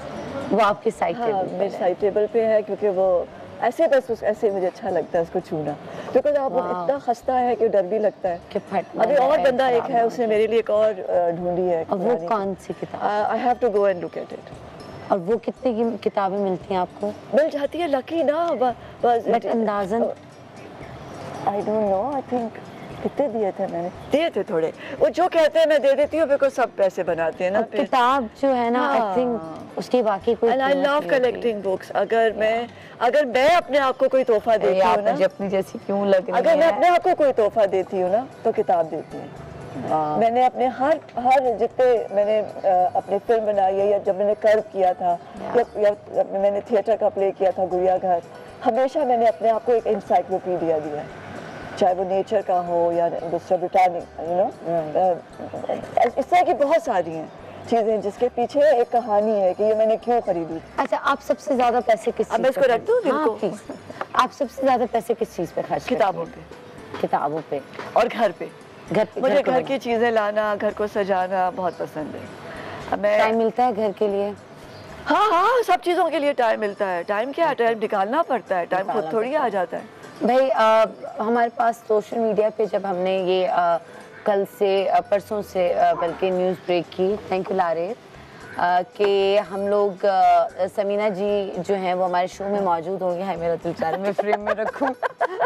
वो आपकी साइड टेबल मेरे साइड टेबल पे है, क्योंकि वो ऐसे बस ऐसे मुझे अच्छा लगता है उसको छूना, बिकॉज आप इतना खस्ता है कि डर भी लगता है कि फटना अभी। और है, बंदा एक है, उसने मेरे लिए एक और ढूंढी है। और वो कौन सी किताब? I have to go and look at it. और वो कितने की किताबें मिलती हैं आपको? मिल जाती है लकी ना, बस बट अंदाजन I don't know. I think कितने दिए थे मैंने? दिए थे थोड़े। वो जो कहते हैं मैं दे देती हूँ, बिकॉज सब पैसे बनाते हैं ना। किताब जो है ना, आई थिंक उसकी बाकी कोई। And I love collecting books. अगर मैं अपने आप को कोई तोहफा देती हूँ ना, अपनी जैसी क्यों लग रही है? अगर मैं अपने आप को कोई तोहफा देती हूँ ना, तो किताब देती हूँ। मैंने अपने हर जितने मैंने अपनी फिल्म बनाई है, या जब मैंने कर्व किया था, या मैंने थिएटर का प्ले किया था गुड़िया घर, हमेशा मैंने अपने आप को एक इंसाइक्लोपीडिया दिया है, चाहे वो नेचर का हो या दूसरा ब्रिटानिक, इस तरह की बहुत सारी हैं। चीजें जिसके पीछे एक कहानी है कि ये मैंने क्यों खरीदी। अच्छा, आप सबसे ज्यादा पैसे किस अब मैं इसको रख दूं दिल को? हाँ, प्लीज। आप सबसे ज्यादा पैसे किस चीज पे खर्च किताबों करती हैं? पे किताबों पे और घर पे। घर पे मुझे को घर की चीजें लाना, घर को सजाना बहुत पसंद है। अब मैं टाइम मिलता है घर के लिए? हाँ, सब चीजों के लिए टाइम मिलता है। टाइम क्या है, टाइम निकालना पड़ता है, टाइम खुद थोड़ी आ जाता है। भाई हमारे पास सोशल मीडिया पे जब हमने ये कल से परसों से बल्कि न्यूज़ ब्रेक की, थैंक यू लारे, कि हम लोग समीना जी जो हैं वो हमारे शो में मौजूद होंगे। है मेरा दिल चाह रहा है मैं फ्रेम में रखूं,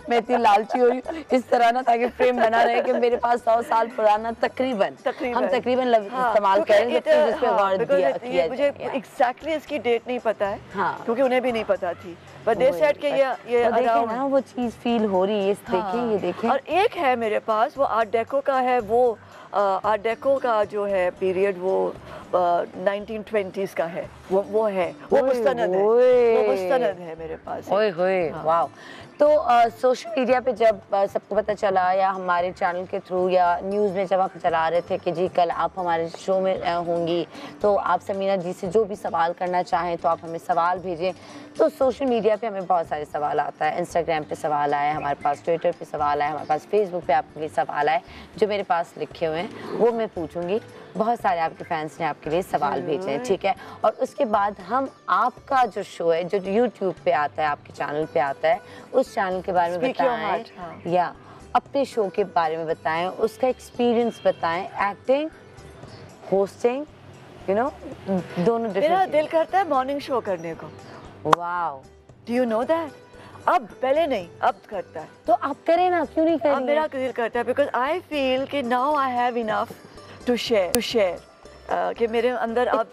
मैं इतनी लालची हो रही हूँ इस तरह ना, ताकि फ्रेम बना रहे कि मेरे पास 100 साल पुराना तकरीबन हम तकरीबन इस्तेमाल करें जिस पे गौर किया। मुझे एग्जैक्टली इसकी डेट नहीं पता है, क्योंकि उन्हें भी नहीं पता थी, बट दे सेड कि ये देखें ना वो चीज़ फील हो रही है। देखें, ये देखें। और एक है मेरे पास, वो आर्ट डेको का है। वो आर्ट डेको का जो है पीरियड वो 1920s का है। वो है, वो मुस्तनद है, वो मुस्तनद है मेरे पास। ओए होए, वाह। तो सोशल मीडिया पे जब सबको पता चला, या हमारे चैनल के थ्रू, या न्यूज़ में जब आप चला रहे थे कि जी कल आप हमारे शो में होंगी, तो आप समीना जी से जो भी सवाल करना चाहें तो आप हमें सवाल भेजें। तो सोशल मीडिया पे हमें बहुत सारे सवाल आता है। इंस्टाग्राम पे सवाल आए, हमारे पास ट्विटर पे सवाल आए, हमारे पास फेसबुक पे आपके लिए सवाल आए जो मेरे पास लिखे हुए हैं, वो मैं पूछूंगी। बहुत सारे आपके फैंस ने आपके लिए सवाल भेजे हैं, ठीक है। और उसके बाद हम आपका जो शो है जो यूट्यूब पे आता है, आपके चैनल पे आता है, उस चैनल के बारे में बताएं, या अपने शो के बारे में बताएं, उसका एक्सपीरियंस बताएं, एक्टिंग, होस्टिंग, यू नो, दोनों। मेरा दिल करता है मॉर्निंग शो करने को। Wow, do you know that? अब पहले नहीं, अब करता है। तो आप करें ना, क्यों नहीं करें? अब मेरा दिल करता है, बिकॉज आई फील कि now I have enough to share कि मेरे अंदर अब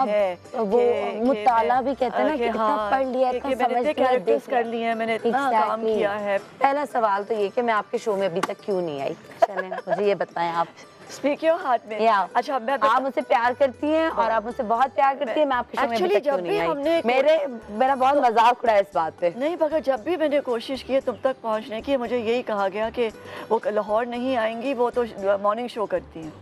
है वो मुताला भी कहते हैं ना कि इतना पढ़ लिया, इतना समझ लिया, कैरेक्टर्स कर लिए हैं, मैंने इतना काम किया है। पहला सवाल तो ये कि मैं आपके शो में अभी तक क्यों नहीं आई? चलें, मुझे ये बताएं आप। स्पीक योर हार्ट में। अच्छा, आप मुझसे प्यार करती हैं और आप मुझसे बहुत प्यार करती हैं, मैं आपके शो में अभी तक क्यों नहीं आई? मेरा बहुत मजाक उड़ा है इस बात पे। नहीं, मगर जब भी मैंने कोशिश की है तुम तक पहुंचने की, मुझे यही कहा गया कि वो लाहौर नहीं आएंगी, वो तो मॉर्निंग शो करती हैं।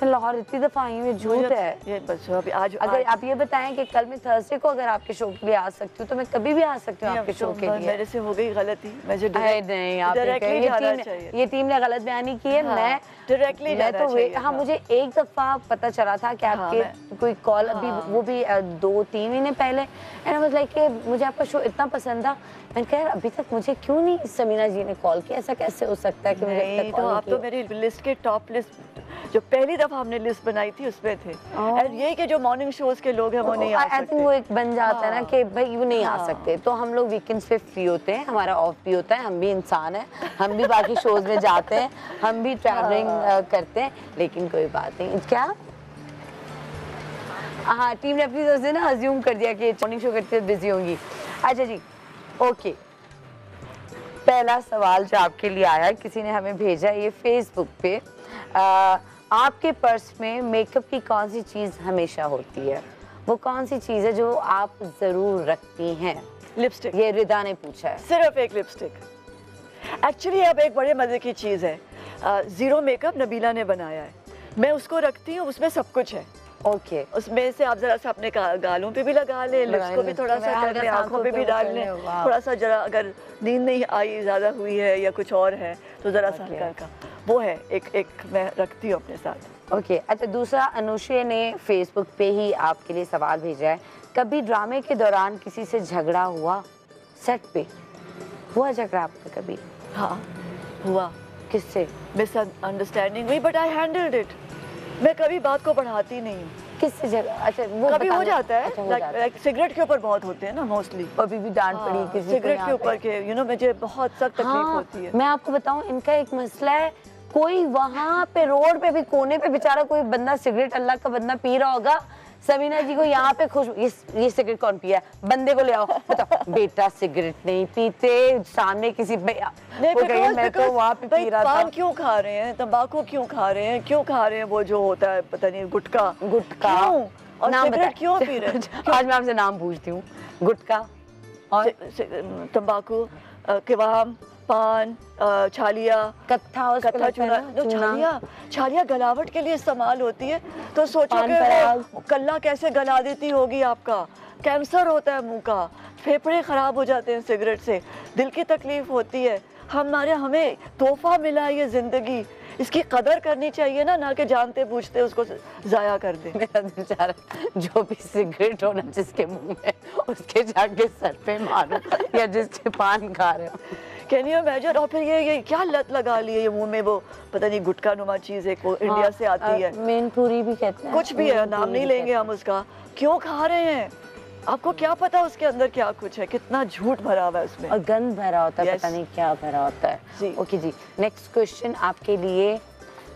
लाहौर इतनी दफा आई हूँ, झूठ है ये। बस अभी आज अगर आप ये बताएं कि कल मैं थर्सडे को अगर आपके शो के लिए आ सकती हूँ तो मैं कभी भी आ सकती हूँ आपके शो के लिए। मेरे से हो गई गलती, मुझे नहीं, ये टीम ने गलत बयानी की है। मैं डायरेक्टली हाँ, मुझे एक दफा पता चला था कि आपके कोई कॉल, अभी वो भी 2-3 महीने पहले, एंड आई वाज लाइक मुझे आपका शो इतना पसंद था, मैंने कहा अभी तक मुझे क्यों नहीं समीना जी ने कॉल किया, ऐसा कैसे हो सकता है कि मुझे अब तक कॉल नहीं? आप तो मेरी लिस्ट के टॉप लिस्ट, जो पहली दफा हमने लिस्ट बनाई थी उसमें थे। और ये कि जो मॉर्निंग शोज के लोग हैं वो नहीं आ सकते। आई थिंक वो एक बन जाता है ना कि भाई वो नहीं आ सकते, तो हम लोग वीकेंड्स पे फ्री होते हैं, हमारा ऑफ भी होता है, हम भी इंसान हैं, हम भी बाकी शोज में जाते हैं, हम भी ट्रैवलिंग करते हैं, लेकिन कोई बात नहीं। क्या हाँ, टीम ने अपनी तरफ से ना अज्यूम कर दिया कि मॉर्निंग शो करते बिजी होंगी। अच्छा जी, ओके। पहला सवाल जो आपके लिए आया, किसी ने हमें भेजा ये फेसबुक पे, आपके पर्स में मेकअप की कौन सी चीज़ हमेशा होती है? वो कौन सी चीज़ है जो आप ज़रूर रखती हैं? लिपस्टिक। ये रिदा ने पूछा है। सिर्फ एक लिपस्टिक। एक्चुअली अब एक बड़े मज़े की चीज़ है, ज़ीरो मेकअप नबीला ने बनाया है, मैं उसको रखती हूँ, उसमें सब कुछ है। ओके, उसमें से आप जरा सा अपने गालों पे भी लगा लें, लिप्स को भी थोड़ा सा कर लें, आँखों पे भी डाल लें, थोड़ा सा जरा अगर नींद नहीं आई, ज़्यादा हुई है या कुछ और है तो ज़रा सा हल्का का वो है, एक मैं रखती हूँ अपने साथ। ओके। अच्छा, दूसरा, अनुषा ने फेसबुक पे ही आपके लिए सवाल भेजा है, कभी ड्रामे के दौरान किसी से झगड़ा हुआ? सेट पे हुआ झगड़ा आपका कभी? हाँ हुआ। किससे? मिसअंडरस्टैंडिंग हुई, बट आई हैंडल्ड इट। मैं कभी बात को बढ़ाती नहीं हूँ। किससे झगड़ा? अच्छा, वो कभी हो जाता है, लाइक सिगरेट के ऊपर बहुत होते हैं ना मोस्टली। अभी भी डांट पड़ी किसी सिगरेट के ऊपर के, यू नो, मुझे बहुत सख्त तकलीफ होती है। मैं आपको बताऊं, इनका एक मसला है, कोई वहाँ पे रोड पे भी कोने पे बेचारा कोई बंदा सिगरेट, अल्लाह का बंदा पी रहा होगा, समीना जी को यहाँ पे खुश, ये सिगरेट कौन पिया? बंदे को ले आओ, बताओ बेटा सिगरेट नहीं पीते, सामने किसी मैं तो वहाँ पे पी रहा था। पान क्यों खा रहे हैं, तंबाकू क्यों खा रहे हैं, क्यों खा रहे हैं वो जो होता है पता नहीं, गुटखा और नाम सिगरेट क्यों पी रहे हैं? आज मैं आपसे नाम पूछती हूँ। गुटखा और तंबाकू, किवाम, पान, छालिया, कत्था चूना, जो छालिया गलावट के लिए इस्तेमाल होती है, तो सोचो कि वो कल्ला कैसे गला देती होगी आपका। कैंसर होता है मुंह का, फेफड़े खराब हो जाते हैं सिगरेट से, दिल की तकलीफ होती है। हमें तोहफा मिला है ये जिंदगी, इसकी कदर करनी चाहिए ना कि जानते बूझते उसको जाया कर दे। मेरा बेचारा जो भी सिगरेट हो ना जिसके मुंह में, उसके जाके सर पे मारो या जिसके पान खा रहे हो। Can you imagine? और फिर ये क्या लत लगा ली है ये मुंह में, वो पता नहीं गुटखा नुमा चीज है, इंडिया से आती है, मेनपुरी भी कहते हैं, कुछ भी है, नाम नहीं लेंगे हम उसका। क्यों खा रहे हैं? आपको क्या पता उसके अंदर क्या कुछ है, कितना झूठ भरा हुआ है उसमें, और गंद भरा होता है, पता नहीं क्या भरा होता है। ओके जी, नेक्स्ट क्वेश्चन आपके लिए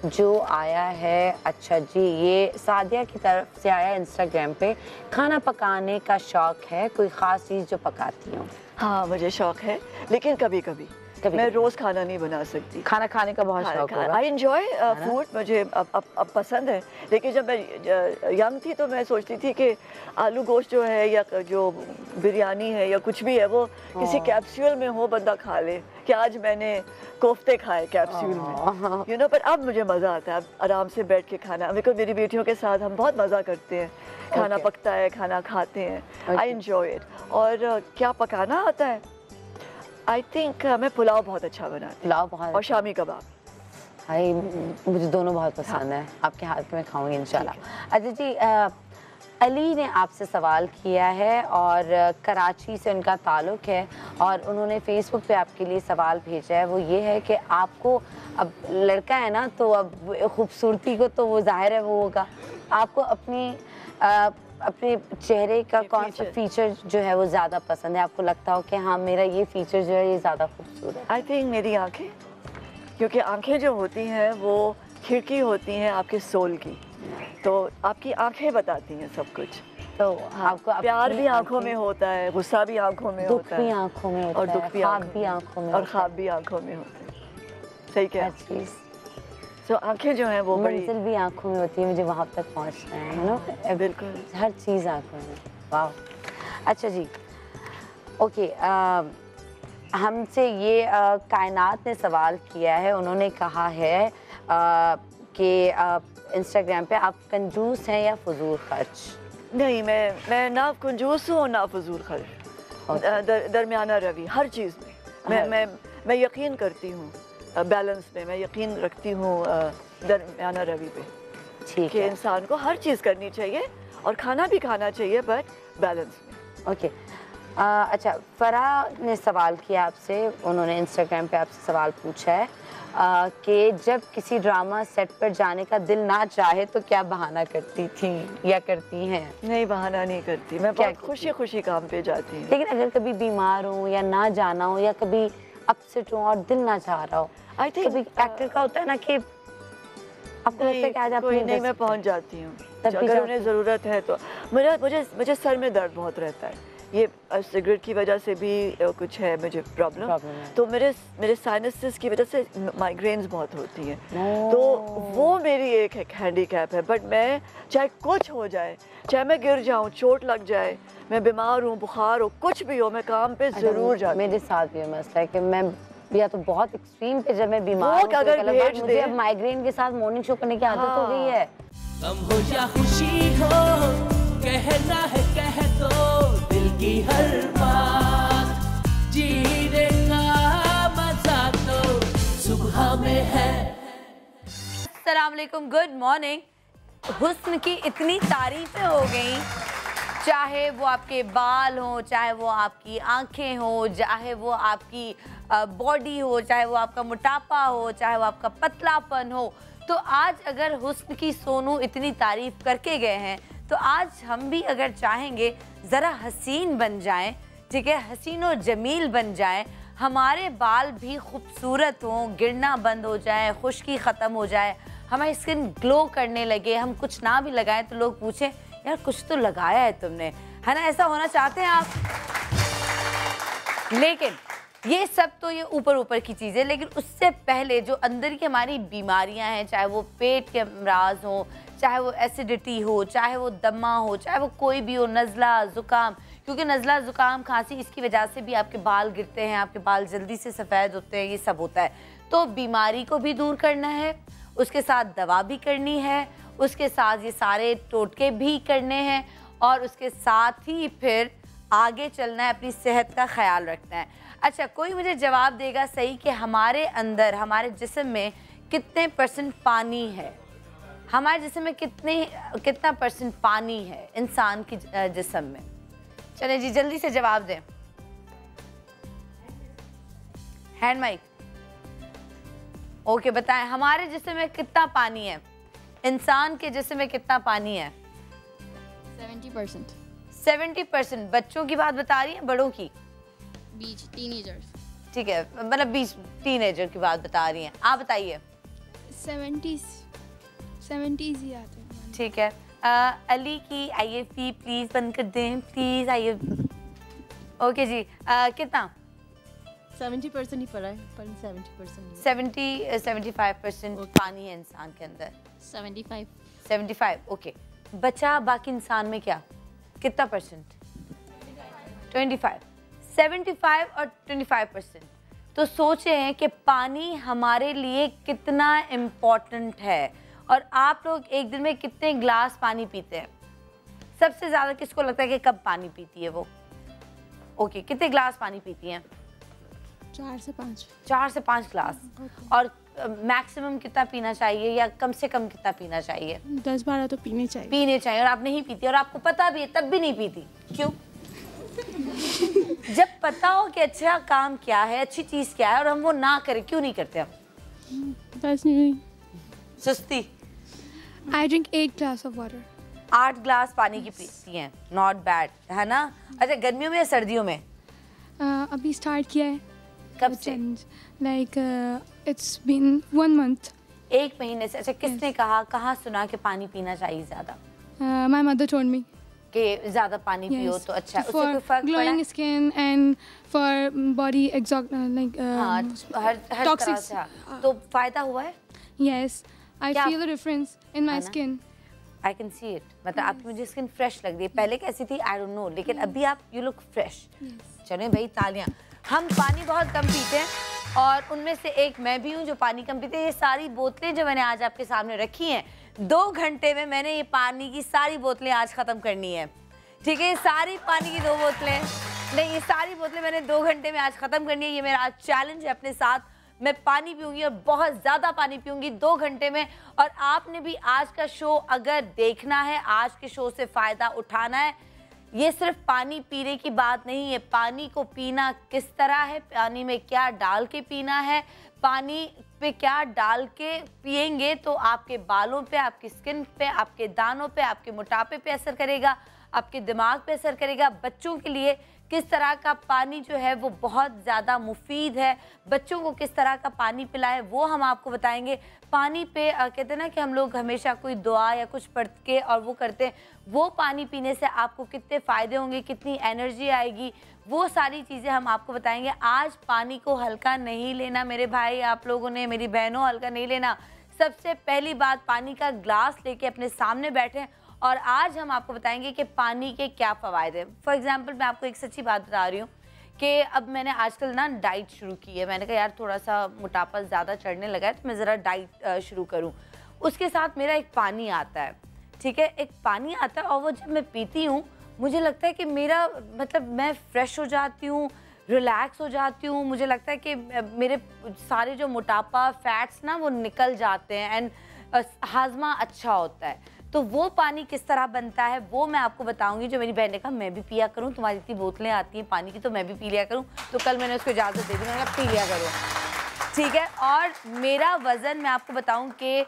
जो आया है, अच्छा जी, ये सादिया की तरफ से आया इंस्टाग्राम पे। खाना पकाने का शौक है, कोई ख़ास चीज़ जो पकाती हूँ? हाँ, मुझे शौक है, लेकिन कभी कभी मैं रोज खाना नहीं बना सकती। खाना खाने का बहुत शौक होगा। आई एंजॉय फूड, मुझे अब पसंद है, लेकिन जब मैं यंग थी तो मैं सोचती थी कि आलू गोश्त जो है या जो बिरयानी है या कुछ भी है वो किसी कैप्सूल में हो, बंदा खा ले, कि आज मैंने कोफ्ते खाए कैप्सूल में, यू नो। पर अब मुझे मज़ा आता है, अब आराम से बैठ के खाना। मेरी बेटियों के साथ हम बहुत मज़ा करते हैं, खाना पकता है, खाना खाते हैं, आई एंजॉय इट। और क्या पकाना आता है? आई थिंक मैं पुलाव बहुत अच्छा बनाती हूँ, पुलाव बहुत, और शामी कबाब। हाय, मुझे दोनों बहुत पसंद है, आपके हाथ के मैं खाऊंगी इंशाल्लाह। अच्छा जी, अली ने आपसे सवाल किया है और कराची से उनका ताल्लुक़ है, और उन्होंने फेसबुक पे आपके लिए सवाल भेजा है। वो ये है कि आपको, अब लड़का है ना तो अब खूबसूरती को तो वो ज़ाहिर है वो होगा, आपको अपने चेहरे का कौन सा फीचर जो है वो ज़्यादा पसंद है? आपको लगता हो कि हाँ मेरा ये फीचर जो है ये ज़्यादा खूबसूरत है? आई थिंक मेरी आँखें, क्योंकि आँखें जो होती हैं वो खिड़की होती हैं आपके सोल की, तो आपकी आँखें बताती हैं सब कुछ। तो आपको प्यार भी आँखों में होता है, गुस्सा भी आँखों में होता है, दुख भी आँखों में होता है, और दुख भी आँखों में, और ख्वाब भी आँखों में होते हैं। सही क्या चीज़? तो आँखें जो हैं वो बड़ी, मंजिल भी आँखों में होती है, मुझे वहाँ तक पहुँचना है, यू नो। बिल्कुल, हर चीज़ आँखों में। वाह, अच्छा जी, ओके। हमसे ये कायनात ने सवाल किया है, उन्होंने कहा है कि इंस्टाग्राम पे आप कंजूस हैं या फजूल खर्च? नहीं, मैं ना कंजूस हूँ ना फजूल खर्च, दरमियाना रवि हर चीज़ में। मैं यकीन करती हूँ बैलेंस में, मैं यकीन रखती हूँ दरमियाना रवि पे, ठीक है। इंसान को हर चीज़ करनी चाहिए और खाना भी खाना चाहिए, बट बैलेंस में। ओके। अच्छा, फराह ने सवाल किया आपसे, उन्होंने इंस्टाग्राम पे आपसे सवाल पूछा है कि जब किसी ड्रामा सेट पर जाने का दिल ना चाहे तो क्या बहाना करती थी या करती हैं? नहीं, बहाना नहीं करती, मैं बहुत खुशी खुशी काम पे जाती हूँ। लेकिन अगर कभी बीमार हूँ या ना जाना हो या कभी अपसेट हूँ और दिल ना चाह रहा हो, आई थिंक कभी एक्टर का होता है ना कि आपको लगता है कि आज आप नहीं, मैं पहुँच जाती हूँ अगर उन्हें ज़रूरत है तो। मुझे सर में दर्द बहुत रहता है, ये सिगरेट की वजह से भी कुछ है मुझे प्रॉब्लम, तो मेरे साइनसेस की वजह से माइग्रेन्स बहुत होती हैं, तो वो मेरी एक हैंडीकैप है। बट मैं चाहे कुछ हो जाए, चाहे मैं गिर जाऊँ, चोट लग जाए, मैं बीमार हूँ, बुखार हो, कुछ भी हो, मैं काम पे ज़रूर जाती हूँ। मेरे साथ भी मसला है कि मैं या तो बहुत एक्सट्रीम पे जब मैं बीमार हूँ, अगर मुझे अब माइग्रेन के साथ मॉर्निंग शो करने की आदत हो गई है। गम हो या खुशी हो, कहना है कह दो दिल की हर बात, जीने का मजा तो सुबह में है। अस्सलाम वालेकुम, गुड मॉर्निंग। हुस्न की इतनी तारीफें हो गई, चाहे वो आपके बाल हो, चाहे वो आपकी आंखें हो, चाहे वो आपकी बॉडी हो, चाहे वो आपका मोटापा हो, चाहे वो आपका पतलापन हो, तो आज अगर हुस्न की सोनू इतनी तारीफ करके गए हैं तो आज हम भी अगर चाहेंगे ज़रा हसीन बन जाएं, ठीक है, हसीन और जमील बन जाएं, हमारे बाल भी खूबसूरत हों, गिरना बंद हो जाए, खुश्की ख़त्म हो जाए, हमारी स्किन ग्लो करने लगे, हम कुछ ना भी लगाएं तो लोग पूछें यार कुछ तो लगाया है तुमने, है ना? ऐसा होना चाहते हैं आप? लेकिन ये सब तो ये ऊपर ऊपर की चीज़ें, लेकिन उससे पहले जो अंदर की हमारी बीमारियां हैं, चाहे वो पेट के अमराज हो, चाहे वो एसिडिटी हो, चाहे वो दमा हो, चाहे वो कोई भी हो, नज़ला, ज़ुकाम, क्योंकि नज़ला, ज़ुकाम, खांसी, इसकी वजह से भी आपके बाल गिरते हैं, आपके बाल जल्दी से सफ़ेद होते हैं, ये सब होता है। तो बीमारी को भी दूर करना है, उसके साथ दवा भी करनी है, उसके साथ ये सारे टोटके भी करने हैं और उसके साथ ही फिर आगे चलना है, अपनी सेहत का ख्याल रखना है। अच्छा, कोई मुझे जवाब देगा सही कि हमारे अंदर, हमारे जिस्म में कितने % पानी है? हमारे जिस्म में कितना % पानी है इंसान की जिस्म में? चले जी, जल्दी से जवाब दें। Hand mic. ओके, बताएं हमारे जिस्म में कितना पानी है? इंसान के जिस्म में कितना पानी है? 70%। 70%। बच्चों की बात बता रही हैं, बड़ों की? बीच टीनेजर्स। ठीक है, मतलब 20 टीनेजर की बात बता रही हैं। आप बताइए। 70s ही आते हैं। ठीक है, अली की IFP प्लीज बंद कर दें, प्लीज। ओके जी, कितना? 70% ही पड़ा है, पर 70% 75% पानी है इंसान के अंदर। 75। ओके, बचा बाकी इंसान में क्या, कितना %? 25। 75 और 25%। तो सोचें कि पानी हमारे लिए कितना इम्पोर्टेंट है। और आप लोग एक दिन में कितने गिलास पानी पीते हैं? सबसे ज़्यादा किसको लगता है कि कब पानी पीती है वो? ओके, कितने गिलास पानी पीती हैं? 4 से 5। 4 से 5 गिलास। और मैक्सिमम कितना पीना चाहिए या कम से कम कितना पीना चाहिए? 10-12 तो पीने चाहिए। और आप नहीं पीती, और आपको पता भी है तब भी नहीं पीती, क्यों? जब पता हो कि अच्छा काम क्या है, अच्छी चीज़ क्या है, और हम वो ना करें, क्यों नहीं करते हम? बस नहीं, सुस्ती। I drink 8 glass of water। 8 गिलास पानी की पीती हैं, नॉट बैड, है ना? अच्छा, गर्मियों में या सर्दियों में? अभी स्टार्ट किया है। कब से? Like it's been 1 month। 1 महीने से। अच्छा, किसने कहा, कहाँ सुना कि पानी पीना चाहिए ज़्यादा? My mother told me। कि ज़्यादा पानी पियो तो अच्छा है, उससे कोई For फर्क पड़ा? glowing skin and for body like हाँ, हर तरह toxics। से। तो फायदा हुआ है? Yes, I क्या? feel the difference in my है ना? skin। I can see it। मतलब आपकी मुझे स्किन फ्रेश लग रही है, पहले कैसी थी I don't know, लेकिन अभी आप you look fresh। चलें भाई, तालियां। हम पानी बहुत कम पीते हैं और उनमें से एक मैं भी हूँ जो पानी कम पीते हैं। ये सारी बोतलें जो मैंने आज आपके सामने रखी हैं, 2 घंटे में मैंने ये पानी की सारी बोतलें आज ख़त्म करनी है। ठीक है, सारी पानी की 2 बोतलें नहीं, ये सारी बोतलें मैंने 2 घंटे में आज ख़त्म करनी है। ये मेरा आज चैलेंज है अपने साथ। मैं पानी पीऊँगी और बहुत ज़्यादा पानी पीऊँगी 2 घंटे में। और आपने भी आज का शो अगर देखना है, आज के शो से फ़ायदा उठाना है, ये सिर्फ पानी पीने की बात नहीं है। पानी को पीना किस तरह है, पानी में क्या डाल के पीना है, पानी पे क्या डाल के पिएंगे तो आपके बालों पे, आपकी स्किन पे, आपके दानों पे, आपके मोटापे पे असर करेगा, आपके दिमाग पे असर करेगा। बच्चों के लिए किस तरह का पानी जो है वो बहुत ज़्यादा मुफीद है, बच्चों को किस तरह का पानी पिलाएं वो हम आपको बताएंगे। पानी पे कहते हैं ना कि हम लोग हमेशा कोई दुआ या कुछ पढ़ के और वो करते हैं, वो पानी पीने से आपको कितने फ़ायदे होंगे, कितनी एनर्जी आएगी, वो सारी चीज़ें हम आपको बताएंगे। आज पानी को हल्का नहीं लेना मेरे भाई, आप लोगों ने, मेरी बहनों, हल्का नहीं लेना। सबसे पहली बात, पानी का ग्लास लेके अपने सामने बैठें और आज हम आपको बताएंगे कि पानी के क्या फ़वायदे हैं। फॉर एग्जांपल, मैं आपको एक सच्ची बात बता रही हूँ कि अब मैंने आजकल ना डाइट शुरू की है। मैंने कहा यार थोड़ा सा मोटापा ज़्यादा चढ़ने लगा है तो मैं ज़रा डाइट शुरू करूँ। उसके साथ मेरा एक पानी आता है, ठीक है, एक पानी आता है और वो जब मैं पीती हूँ मुझे लगता है कि मेरा मतलब मैं फ़्रेश हो जाती हूँ, रिलैक्स हो जाती हूँ। मुझे लगता है कि मेरे सारे जो मोटापा, फैट्स ना वो निकल जाते हैं एंड हाजमा अच्छा होता है। तो वो पानी किस तरह बनता है वो मैं आपको बताऊंगी। जो मेरी बहन ने कहा मैं भी पिया करूं, तुम्हारी इतनी बोतलें आती हैं पानी की तो मैं भी पी लिया करूं, तो कल मैंने उसको इजाज़त दे दी, मैंने कहा पी लिया करो, ठीक है। और मेरा वज़न मैं आपको बताऊं कि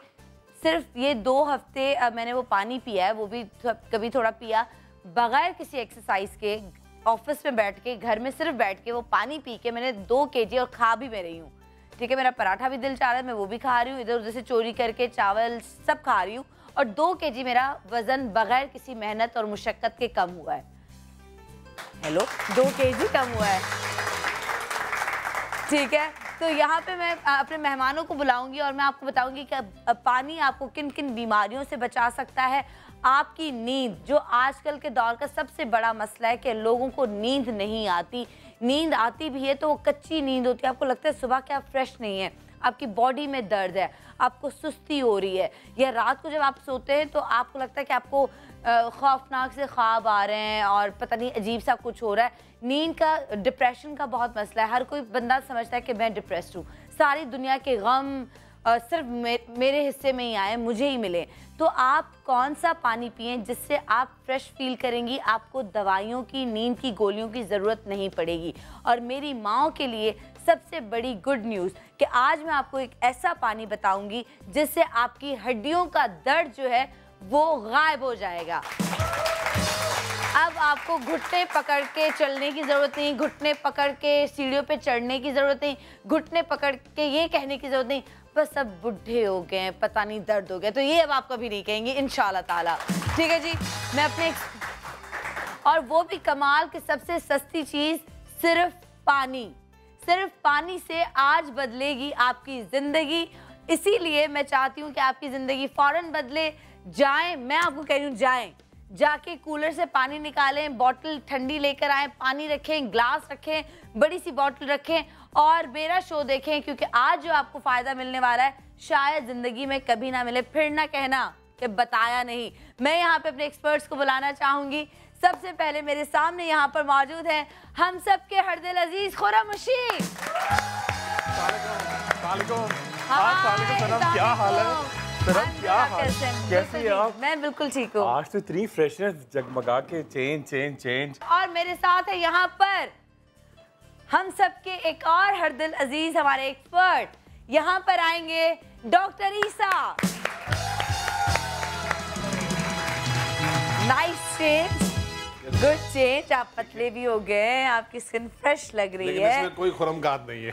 सिर्फ ये 2 हफ्ते मैंने वो पानी पिया है, वो भी कभी थोड़ा पिया बग़ैर किसी एक्सरसाइज के, ऑफिस में बैठ के, घर में सिर्फ बैठ के वो पानी पी के मैंने 2 kg और खा भी मैं रही हूँ, ठीक है। मेरा पराठा भी दिल चाह रहा है, मैं वो भी खा रही हूँ, इधर उधर से चोरी करके चावल सब खा रही हूँ और 2 kg मेरा वज़न बग़ैर किसी मेहनत और मुशक्क़त के कम हुआ है। हेलो, 2 kg कम हुआ है, ठीक है। तो यहाँ पे मैं अपने मेहमानों को बुलाऊंगी और मैं आपको बताऊंगी कि पानी आपको किन किन बीमारियों से बचा सकता है, आपकी नींद, जो आजकल के दौर का सबसे बड़ा मसला है कि लोगों को नींद नहीं आती, नींद आती भी है तो वो कच्ची नींद होती है। आपको लगता है सुबह के आप फ्रेश नहीं है, आपकी बॉडी में दर्द है, आपको सुस्ती हो रही है, या रात को जब आप सोते हैं तो आपको लगता है कि आपको खौफनाक से ख्वाब आ रहे हैं और पता नहीं अजीब सा कुछ हो रहा है। नींद का, डिप्रेशन का बहुत मसला है। हर कोई बंदा समझता है कि मैं डिप्रेस्ड हूँ, सारी दुनिया के गम सिर्फ मेरे हिस्से में ही आए, मुझे ही मिले। तो आप कौन सा पानी पिएं जिससे आप फ्रेश फील करेंगी, आपको दवाइयों की, नींद की गोलियों की ज़रूरत नहीं पड़ेगी। और मेरी माँओं के लिए सबसे बड़ी गुड न्यूज़ कि आज मैं आपको एक ऐसा पानी बताऊंगी जिससे आपकी हड्डियों का दर्द जो है वो गायब हो जाएगा। अब आपको घुटने पकड़ के चलने की ज़रूरत नहीं, घुटने पकड़ के सीढ़ियों पे चढ़ने की ज़रूरत नहीं, घुटने पकड़ के ये कहने की ज़रूरत नहीं बस अब बुढ़े हो गए हैं, पता नहीं दर्द हो गया, तो ये अब आप कभी नहीं कहेंगे इंशाल्लाह ताला। ठीक है जी, मैं अपने और वो भी कमाल की सबसे सस्ती चीज़, सिर्फ पानी। सिर्फ पानी से आज बदलेगी आपकी ज़िंदगी। इसीलिए मैं चाहती हूँ कि आपकी ज़िंदगी फ़ौरन बदले। जाएं, मैं आपको कह रही हूँ जाएं, जाके कूलर से पानी निकालें, बॉटल ठंडी लेकर आएं, पानी रखें, ग्लास रखें, बड़ी सी बॉटल रखें और मेरा शो देखें, क्योंकि आज जो आपको फ़ायदा मिलने वाला है शायद ज़िंदगी में कभी ना मिले। फिर ना कहना कि बताया नहीं। मैं यहाँ पे अपने एक्सपर्ट्स को बुलाना चाहूँगी। सबसे पहले मेरे सामने यहाँ पर मौजूद हैं हम सब के हरदिल अजीज खुर्रम मुशीक। क्या हाल है? क्या हाल? कैसी है आप? मैं बिल्कुल ठीक हूँ। आज तो इतनी फ्रेशनेस, जगमगा के चेंज। और मेरे साथ है यहाँ पर हम सबके एक और हरदिल अजीज हमारे एक्सपर्ट, यहाँ पर आएंगे doctor Isa. Nice change, good change. आप पतले भी हो गए, आपकी स्किन फ्रेश लग रही है। इसमें कोई खुरमगात नहीं है।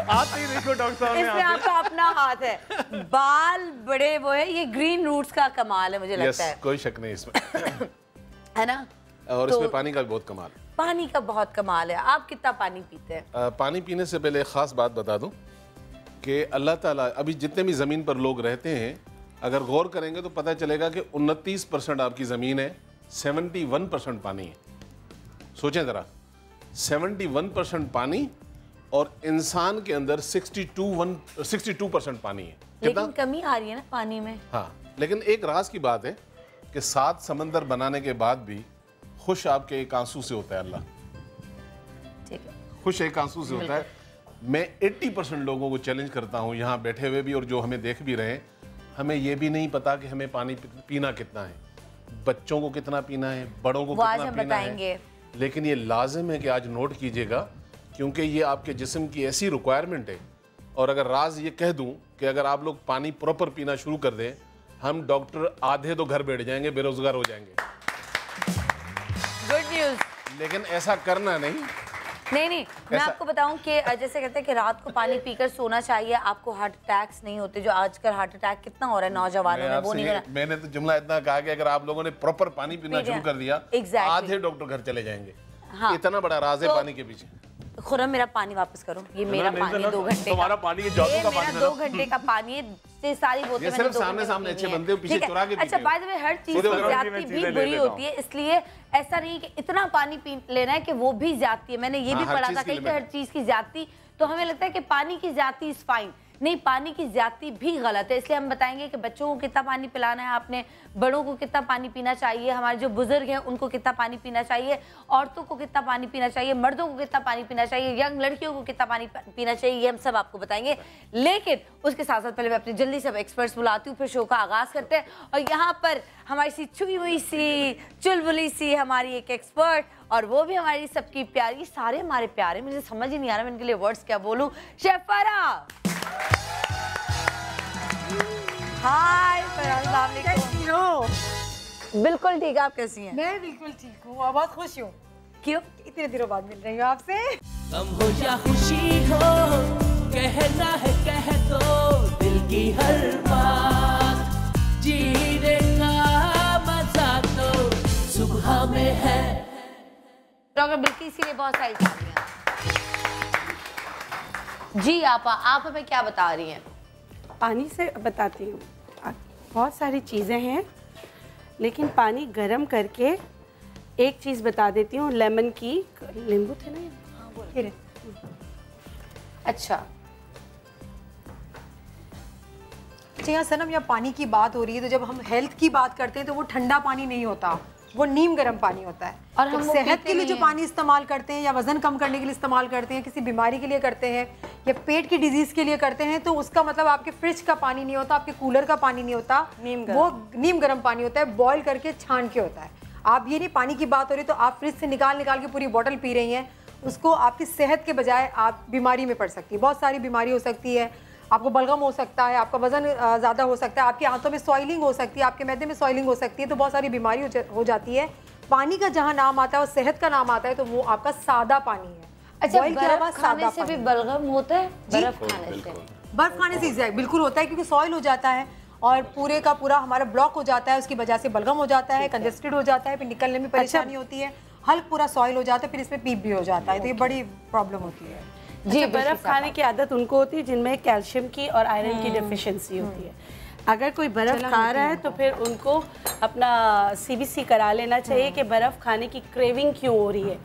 आप ही देखो डॉक्टर साहब, इसमें आपका अपना हाथ है। बाल बड़े वो है, ये ग्रीन रूट्स का कमाल है मुझे लगता है। कोई शक नहीं इसमें। है ना? और इसमें पानी का भी बहुत कमाल है। पानी का बहुत कमाल है। आप कितना पानी पीते हैं? पानी पीने से पहले एक ख़ास बात बता दूं कि अल्लाह ताला अभी जितने भी ज़मीन पर लोग रहते हैं, अगर गौर करेंगे तो पता चलेगा कि 29% आपकी ज़मीन है, 71% पानी है। सोचें ज़रा, 71% पानी और इंसान के अंदर 62% पानी है। लेकिन कमी आ रही है ना पानी में। हाँ, लेकिन एक राज की बात है कि 7 समंदर बनाने के बाद भी खुश आपके एक आंसू से होता है अल्लाह। ठीक है, खुश एक आंसू से होता है। मैं 80% लोगों को चैलेंज करता हूँ यहाँ बैठे हुए भी और जो हमें देख भी रहे हैं, हमें ये भी नहीं पता कि हमें पानी पीना कितना है, बच्चों को कितना पीना है, बड़ों को कितना पीना है। लेकिन ये लाजिम है कि आज नोट कीजिएगा, क्योंकि ये आपके जिस्म की ऐसी रिक्वायरमेंट है। और अगर राज ये कह दूं कि अगर आप लोग पानी प्रॉपर पीना शुरू कर दें, हम डॉक्टर आधे तो घर बैठ जाएंगे, बेरोजगार हो जाएंगे। Good news. लेकिन ऐसा करना नहीं। मैं आपको बताऊं कि जैसे कहते हैं कि रात को पानी पीकर सोना चाहिए, आपको हार्ट अटैक्स नहीं होते। जो आजकल हार्ट अटैक कितना हो रहा है नौजवानों में, वो नहीं करना। मैंने तो जुमला इतना कहा कि अगर आप लोगों ने प्रॉपर पानी पीना शुरू कर दिया, आधे डॉक्टर घर चले जाएंगे। हाँ। इतना बड़ा राज है तो, पानी के पीछे। खुर्रम, मेरा पानी वापस करो। ये मेरा पानी 2 घंटे तुम्हारा पानी, ये जादू का पानी, 2 घंटे का पानी है। सारी बोतलें मैंने 2 घंटे सामने अच्छे बनते हो, पीछे चुरा के। अच्छा, बाय द वे हर चीज की ज्यादती भी बुरी होती है, इसलिए ऐसा नहीं कि इतना पानी पी लेना है कि वो भी ज्यादती है। मैंने ये भी पढ़ा था कहीं कि हर चीज की ज्यादती, तो हमें लगता है कि पानी की ज्यादती इज फाइन। नहीं, पानी की ज्यादती भी गलत है। इसलिए हम बताएंगे कि बच्चों को कितना पानी पिलाना है आपने, बड़ों को कितना पानी पीना चाहिए, हमारे जो बुजुर्ग हैं उनको कितना पानी पीना चाहिए, औरतों को कितना पानी पीना चाहिए, मर्दों को कितना पानी पीना चाहिए, यंग लड़कियों को कितना पानी पीना चाहिए, ये हम सब आपको बताएंगे। लेकिन उसके साथ साथ पहले मैं अपनी जल्दी सब एक्सपर्ट्स बुलाती हूँ, फिर शो का आगाज़ करते हैं। और यहाँ पर हमारी सी छुई हुई सी चुलबुली सी हमारी एक एक्सपर्ट, और वो भी हमारी सबकी प्यारी, सारे हमारे प्यारे, मुझे समझ ही नहीं आ रहा मैं इनके लिए वर्ड्स क्या बोलूँ। शेफ फराह। हाय फराह, कैसी हो? बिल्कुल ठीक है, आप कैसी हैं? मैं बिल्कुल ठीक हूँ और बहुत खुश हूँ। क्यों? इतने दिनों बाद मिल रही हूँ आपसे। गम हो या खुशी हो, कहना है कह दो दिल की हर बात, जीने का मजा तो सुबह में है। डॉक्टर बिल्की, इसीलिए बहुत सारी शादियाँ। जी आपा, आप हमें क्या बता रही हैं? पानी से बताती हूँ। बहुत सारी चीज़ें हैं लेकिन पानी गर्म करके एक चीज़ बता देती हूँ, लेमन की, नींबू थे ना ये? अच्छा यहाँ सनम, या पानी की बात हो रही है तो जब हम हेल्थ की बात करते हैं तो वो ठंडा पानी नहीं होता, वो नीम गर्म पानी होता है। और तो हम वो सेहत पीते के लिए जो नहीं हैं। पानी इस्तेमाल करते हैं या वजन कम करने के लिए इस्तेमाल करते हैं, किसी बीमारी के लिए करते हैं या पेट की डिजीज के लिए करते हैं, तो उसका मतलब आपके फ्रिज का पानी नहीं होता, आपके कूलर का पानी नहीं होता, वो नीम गर्म पानी होता है, बॉयल करके छान के होता है। आप ये नहीं, पानी की बात हो रही तो आप फ्रिज से निकाल के पूरी बॉटल पी रही हैं, उसको आपकी सेहत के बजाय आप बीमारी में पड़ सकती है। बहुत सारी बीमारी हो सकती है, आपको बलगम हो सकता है, आपका वजन ज़्यादा हो सकता है, आपकी आंतों में सॉइलिंग हो सकती है, आपके मैदे में सॉइलिंग हो सकती है, तो बहुत सारी बीमारी हो जाती है। पानी का जहाँ नाम आता है और सेहत का नाम आता है तो वो आपका सादा पानी है। अच्छा, Boil किया हुआ बर्फ खाने सादा से भी पानी। बलगम होता है? बर्फ खाने से? बर्फ खाने से एग्जैक्ट बिल्कुल होता है, क्योंकि सॉइल हो जाता है और पूरे का पूरा हमारा ब्लॉक हो जाता है, उसकी वजह से बलगम हो जाता है, कंजेस्टेड हो जाता है, फिर निकलने में परेशानी होती है, हल्क पूरा सॉइल हो जाता है, फिर इसमें पीप भी हो जाता है, तो ये बड़ी प्रॉब्लम होती है। जी, बर्फ़ खाने की आदत उनको होती है जिनमें कैल्शियम की और आयरन की डेफिशिएंसी होती है। अगर कोई बर्फ़ खा रहा है तो फिर उनको अपना CBC करा लेना चाहिए कि बर्फ़ खाने की क्रेविंग क्यों हो रही है,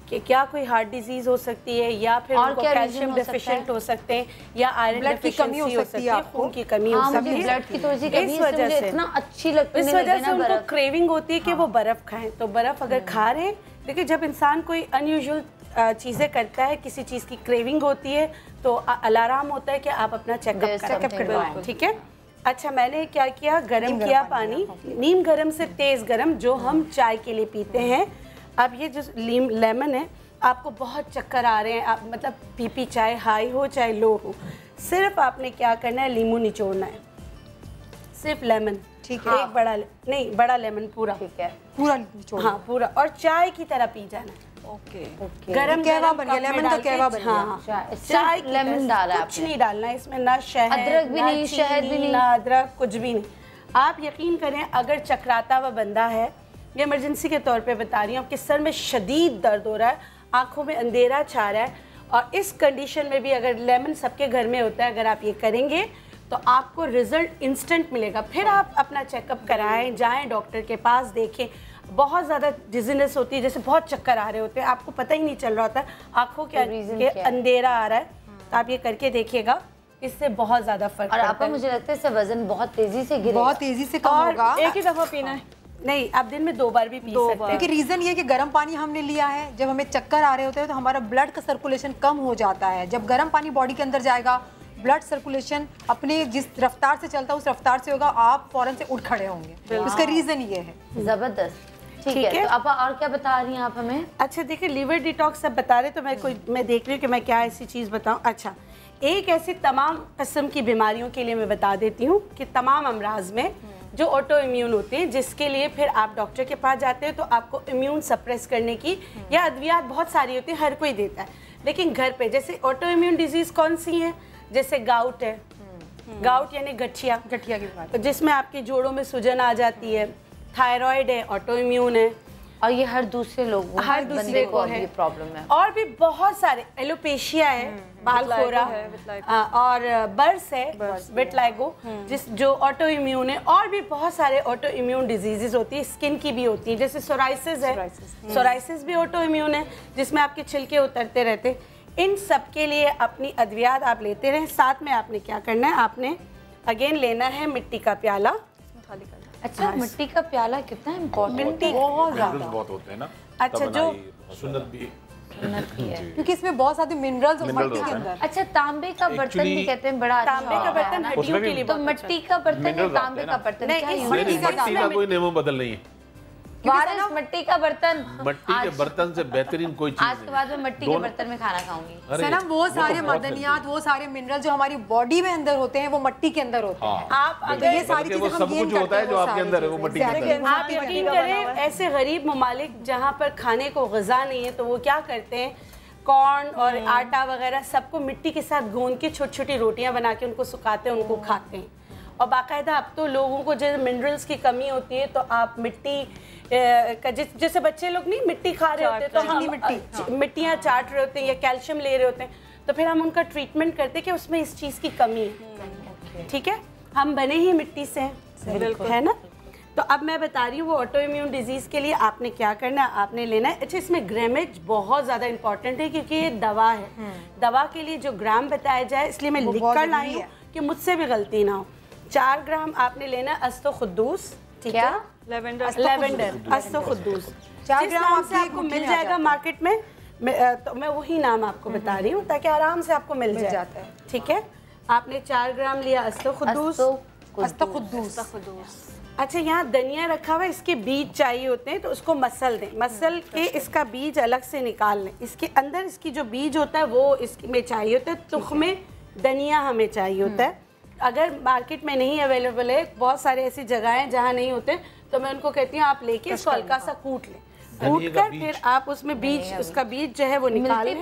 कि क्या कोई हार्ट डिजीज़ हो सकती है या फिर और उनको क्या कैल्शियम reason हो सकता डेफिशिएंट हो सकते हैं या आयरन ब्लड की कमी हो सकती है, खून की कमी हो सकती है। ब्लड की थोड़ी सी कमी इस है, वजह मुझे से इतना अच्छी लगती है, इस वजह से उनको क्रेविंग होती है कि वो बर्फ़ खाएं। तो बर्फ़ अगर खा रहे हैं, देखिए जब इंसान कोई अनयूजुअल चीज़ें करता है, किसी चीज़ की क्रेविंग होती है तो अलार्म होता है कि आप अपना चेकअप करवाएं, ठीक है। अच्छा, मैंने क्या किया, गरम किया पानी, नीम गरम से तेज़ गरम, जो हम चाय के लिए पीते हैं। अब ये जो लेमन है, आपको बहुत चक्कर आ रहे हैं, आप मतलब पी चाहे हाई हो चाहे लो हो, सिर्फ आपने क्या करना है, लींबू निचोड़ना है, सिर्फ लेमन, ठीक है, एक बड़ा नहीं, बड़ा लेमन पूरा, ठीक है, पूरा निचोड़, हाँ पूरा, और चाय की तरह पी जाना है। ओके, गरम कहवा गरम बन गया, कप में लेमन का डाल के, कहवा बन गया। हाँ, चाय की लेमन तरह, डाला कुछ नहीं डालना है इसमें, ना शहद, अदरक भी ना नहीं, शहद भी चीनी, नहीं, ना अदरक, कुछ भी नहीं। आप यकीन करें, अगर चकराता हुआ बंदा है, ये इमरजेंसी के तौर पे बता रही हूँ, आपके सर में शदीद दर्द हो रहा है, आंखों में अंधेरा छा रहा है, और इस कंडीशन में भी अगर लेमन सबके घर में होता है, अगर आप ये करेंगे तो आपको रिजल्ट इंस्टेंट मिलेगा। फिर आप अपना चेकअप कराएं, जाएं डॉक्टर के पास, देखें। बहुत ज़्यादा डिजीनेस होती है, जैसे बहुत चक्कर आ रहे होते हैं, आपको पता ही नहीं चल रहा होता है, आंखों के अंधेरा आ रहा है, तो आप ये करके देखिएगा, इससे बहुत ज़्यादा फर्क और आपका मुझे लगता है इससे वजन बहुत तेजी से गिरेगा, बहुत तेजी से कम होगा। एक ही दफा पीना है, नहीं, आप दिन में 2 बार भी पी सकते हैं। क्योंकि रीज़न ये है कि गर्म पानी हमने लिया है, जब हमें चक्कर आ रहे होते हैं तो हमारा ब्लड का सर्कुलेशन कम हो जाता है। जब गर्म पानी बॉडी के अंदर जाएगा, ब्लड सर्कुलेशन अपने जिस रफ्तार से चलता है उस रफ्तार से होगा, आप फौरन से उठ खड़े होंगे। उसका रीज़न ये है। जबरदस्त, ठीक है। तो आप और क्या बता रही हैं आप हमें? अच्छा, देखिए, लीवर डिटॉक्स सब बता रहे, तो मैं देख रही हूँ कि मैं क्या ऐसी चीज़ बताऊँ। अच्छा, एक ऐसी तमाम किस्म की बीमारियों के लिए मैं बता देती हूँ कि तमाम अमराज में जो ऑटो इम्यून होते हैं, जिसके लिए फिर आप डॉक्टर के पास जाते हो तो आपको इम्यून सप्रेस करने की या अद्वियात बहुत सारी होती है, हर कोई देता है, लेकिन घर पे जैसे ऑटो इम्यून डिजीज़ कौन सी हैं, जैसे गाउट है, गाउट यानी गठिया की बीमारी, जिसमें आपके जोड़ों में सूजन आ जाती है, थायराइड है, ऑटो इम्यून है, और ये हर दूसरे लोग, हर दूसरे को है, ये प्रॉब्लम है। और भी बहुत सारे, एलोपेशिया है, बाल खोरा और बर्स है, विटलाइगो, जो ऑटो इम्यून है, और भी बहुत सारे ऑटो इम्यून डिजीजेस होती है, स्किन की भी होती है, जैसे सोराइसिस है, सोराइसिस भी ऑटो इम्यून है, जिसमें आपके छिलके उतरते रहते। इन सब के लिए अपनी अद्वियात आप लेते रहें। साथ में आपने क्या करना है, आपने अगेन लेना है मिट्टी का प्याला। अच्छा, मिट्टी का प्याला कितना इम्पोर्टेंट, मिट्टी बहुत ज़्यादा, बहुत होते हैं ना। अच्छा, जो सुन्नत भी क्योंकि इसमें बहुत सारे मिनरल्स और मट्टी के अंदर। अच्छा, तांबे का बर्तन भी कहते हैं, बड़ा तांबे का बर्तन हड्डियों के लिए, तो मिट्टी का बर्तन है, तांबे का बर्तन नहीं, मट्टी का कोई नेमो बदल नहीं है। वारिस, मिट्टी का बर्तन, मट्टी के बर्तन से बेहतरीन कोई चीज आज के बाद मैं मिट्टी के बर्तन में खाना खाऊंगी। सनम, वो सारे मदनियात, वो सारे मिनरल जो हमारी बॉडी में अंदर होते हैं, वो मट्टी के अंदर होते हैं। आप अगर ये सारी चीजें हम सब कुछ होता है जो आपके अंदर है, वो मट्टी के अंदर है। आप यकीन करें, ऐसे गरीब ममालिक जहाँ पर खाने को ग़िज़ा नहीं है, तो वो क्या करते हैं, कॉर्न और आटा वगैरह सबको मिट्टी के साथ गूंद के छोटी छोटी रोटियां बना के उनको सुखाते हैं, उनको खाते हैं। और बाकायदा अब तो लोगों को जैसे मिनरल्स की कमी होती है, तो आप मिट्टी जैसे बच्चे लोग नहीं मिट्टी खा रहे होते, तो हम मिट्टियाँ चाट रहे होते हैं या कैल्शियम ले रहे होते हैं, तो फिर हम उनका ट्रीटमेंट करते हैं कि उसमें इस चीज़ की कमी है। ठीक है, हम बने ही मिट्टी से हैं, है ना। तो अब मैं बता रही हूँ वो ऑटो इम्यून डिजीज़ के लिए आपने क्या करना है, आपने लेना है। अच्छा, इसमें ग्रामेज बहुत ज़्यादा इंपॉर्टेंट है क्योंकि ये दवा है। दवा के लिए जो ग्राम बताया जाए, इसलिए मैं लिख कर लाई हूँ कि मुझसे भी गलती ना हो। 4 ग्राम आपने लेना है अस्तोखुद्दूस, ठीक है, लेवेंडर अस्तोखुद्दूस। 4 ग्राम से आपको मिल जाएगा मार्केट में। तो मैं वही नाम आपको बता रही हूँ ताकि आराम से आपको मिल जाता है, ठीक है। आपने 4 ग्राम लिया अस्तोखुद्दूस। अच्छा, यहाँ धनिया रखा हुआ है, इसके बीज चाहिए होते हैं तो उसको मसल दें। मसल के इसका बीज अलग से निकाल लें। इसके अंदर इसकी जो बीज होता है वो इसमें चाहिए होता है। तुख्मे धनिया हमें चाहिए होता है। अगर मार्केट में नहीं अवेलेबल है, बहुत सारे ऐसी जगह हैं जहाँ नहीं होते, तो मैं उनको कहती हूँ आप लेके इसको हल्का सा कूट लें। कूट कर फिर आप उसमें बीज, उसका बीज जो है वो निकाल लें।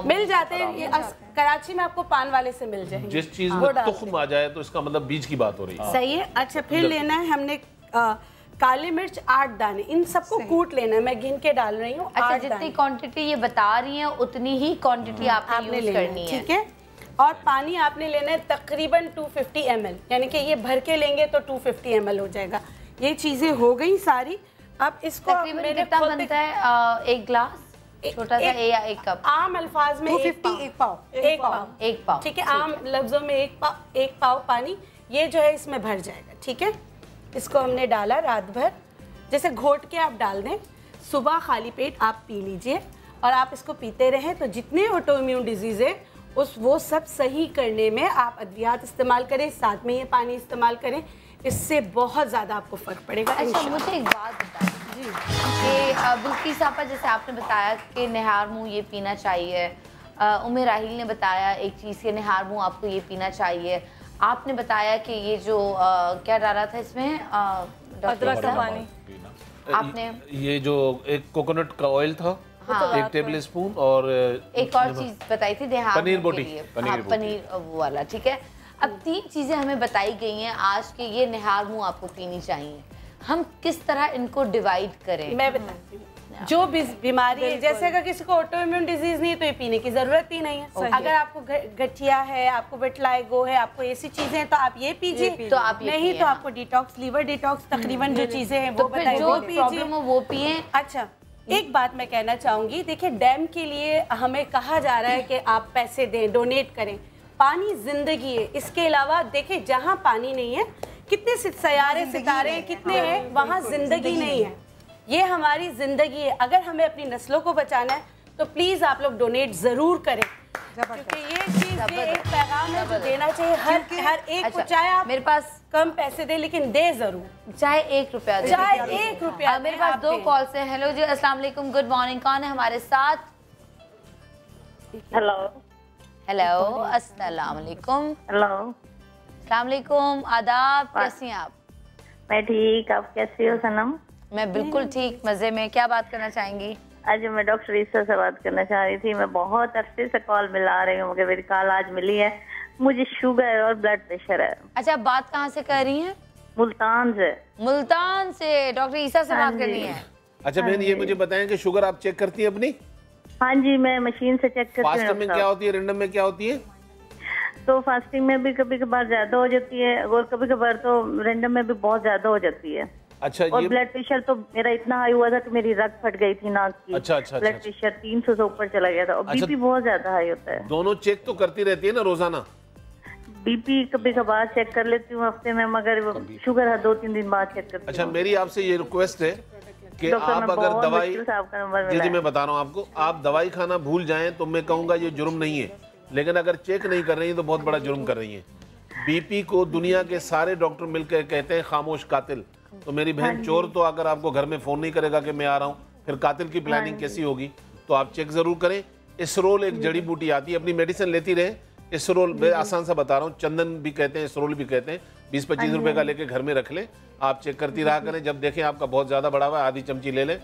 मिल जाते हैं, ये कराची में आपको पान वाले से मिल जाएंगे। जिस चीज में तुख्म आ जाए तो इसका मतलब बीज की बात हो रही है। सही है। अच्छा, फिर लेना है हमने काली मिर्च 8 दाने, इन सबको कूट लेना है। मैं गिन के डाल रही हूँ। अच्छा, जितनी क्वांटिटी ये बता रही हैं उतनी ही क्वांटिटी आपने यूज करनी है, ठीक है। और पानी आपने लेना है तकरीबन 250 ml, यानी कि ये भर के लेंगे तो 250 ml हो जाएगा। ये चीजें हो गई सारी। अब इसको तकरीबन कितना बनता है? 1 ग्लास छोटा सा या 1 कप? आम अल्फाज में 1 पाव, ठीक है। आम लफ्जों में 1 पाव पानी ये जो है इसमें भर जाएगा, ठीक है। इसको हमने डाला रात भर, जैसे घोट के आप डाल दें। सुबह खाली पेट आप पी लीजिए और आप इसको पीते रहें तो जितने ऑटो इम्यून डिजीज़ है वो सब सही करने में आप अद्वियात इस्तेमाल करें, साथ में ये पानी इस्तेमाल करें, इससे बहुत ज़्यादा आपको फ़र्क पड़ेगा। अच्छा, मुझे एक बात बताइए कि बिल्किस साहब, जैसे आपने बताया कि निहार मुँह ये पीना चाहिए, उम्मे राहिल ने बताया एक चीज़ के निहार मुँह आपको ये पीना चाहिए, आपने बताया कि ये जो क्या डाला था इसमें, अदरक का पानी, आपने ये जो एक कोकोनट का ऑयल था, हाँ, 1 टेबल स्पून, और एक और चीज़ बताई थी देहात पनीर बोटी, पनीर वो वाला, ठीक है। अब 3 चीज़ें हमें बताई गई हैं आज के ये निहार मुँह आपको पीनी चाहिए। हम किस तरह इनको डिवाइड करें? मैं बताती हूँ। जो बीमारी है, जैसे अगर किसी को ऑटो इम्यून डिजीज नहीं है तो ये पीने की जरूरत ही नहीं है। अगर आपको गठिया है, आपको विटलाइगो है, आपको ऐसी चीजें हैं तो आप ये पीजिए, तो आप नहीं तो आपको डिटॉक्स, लीवर डिटॉक्स, तकरीबन जो चीजें हैं वो बताइए, जो प्रॉब्लम हो वो पिए। अच्छा, एक बात मैं कहना चाहूंगी, देखिए डैम के लिए हमें कहा जा रहा है कि आप पैसे दें, डोनेट करें। पानी जिंदगी है। इसके अलावा देखिए जहाँ पानी नहीं है, कितने सैयारे सितारे कितने हैं, वहाँ जिंदगी नहीं है। ये हमारी जिंदगी है। अगर हमें अपनी नस्लों को बचाना है तो प्लीज आप लोग डोनेट जरूर करें, क्योंकि ये चीज एक पैगाम है जो देना चाहिए हर एक को। चाहे आप मेरे पास कम पैसे दे लेकिन दे जरूर, चाहे 1 रुपया दे, चाहे 1 रुपया। मेरे पास 2 कॉल्स हैं। हेलो जी, अस्सलाम वालेकुम, गुड मॉर्निंग। कौन है हमारे साथ? हेलो हेलो, अस्सलाम वालेकुम। हेलो, अस्सलाम वालेकुम, आदाब, कैसी हैं आप? मैं ठीक, आप कैसी हो सनम? मैं बिल्कुल ठीक, मजे में। क्या बात करना चाहेंगी? आज मैं डॉक्टर ईसा से बात करना चाह रही थी। मैं बहुत अरसे से कॉल मिला रही हूँ, मुझे मेरी कॉल आज मिली है। मुझे शुगर और ब्लड प्रेशर है। अच्छा, बात कहाँ से कर रही हैं? मुल्तान से। मुल्तान से डॉक्टर ईसा से बात करनी है। अच्छा बहन, ये मुझे बताएं कि शुगर आप चेक करती हैं अपनी? हाँ जी, मैं मशीन से चेक करती हूँ। फास्टिंग में क्या होती है, रैंडम में क्या होती है? तो फास्टिंग में भी कभी कभार ज्यादा हो जाती है और कभी कभार तो रैंडम में भी बहुत ज्यादा हो जाती है। अच्छा, और ब्लड प्रेशर तो मेरा इतना हाई हुआ था कि मेरी रग फट गई थी नाक की। अच्छा अच्छा, ब्लड प्रेशर 300 से ऊपर चला गया था। और बीपी बहुत ज्यादा हाई होता है। दोनों चेक तो करती रहती है ना रोजाना? बीपी कभी कभार चेक कर लेती हूँ हफ्ते में, मगर शुगर है 2-3 दिन बाद चेक करती हूँ। अच्छा, मेरी आपसे ये रिक्वेस्ट है कि आप अगर दवाई, जी मैं बता रहा हूँ आपको, आप दवाई खाना भूल जाएं तो मैं कहूँगा ये जुर्म नहीं है, लेकिन अगर चेक नहीं कर रही है तो बहुत बड़ा जुर्म कर रही है। बीपी को दुनिया के सारे डॉक्टर मिलकर कहते हैं खामोश कातिल। तो मेरी बहन, चोर तो अगर आपको घर में फोन नहीं करेगा कि मैं आ रहा हूँ, फिर कातिल की प्लानिंग कैसी होगी? तो आप चेक जरूर करें। इसरोल एक जड़ी बूटी आती है, अपनी मेडिसिन लेती रहे। इसरोल मैं आसान सा बता रहा हूँ, चंदन भी कहते हैं, इसरोल भी कहते हैं। 20-25 रुपए का लेके घर में रख ले, आप चेक करती रहा करें। जब देखें आपका बहुत ज्यादा बढ़ा हुआ है, आधी चमची ले ले,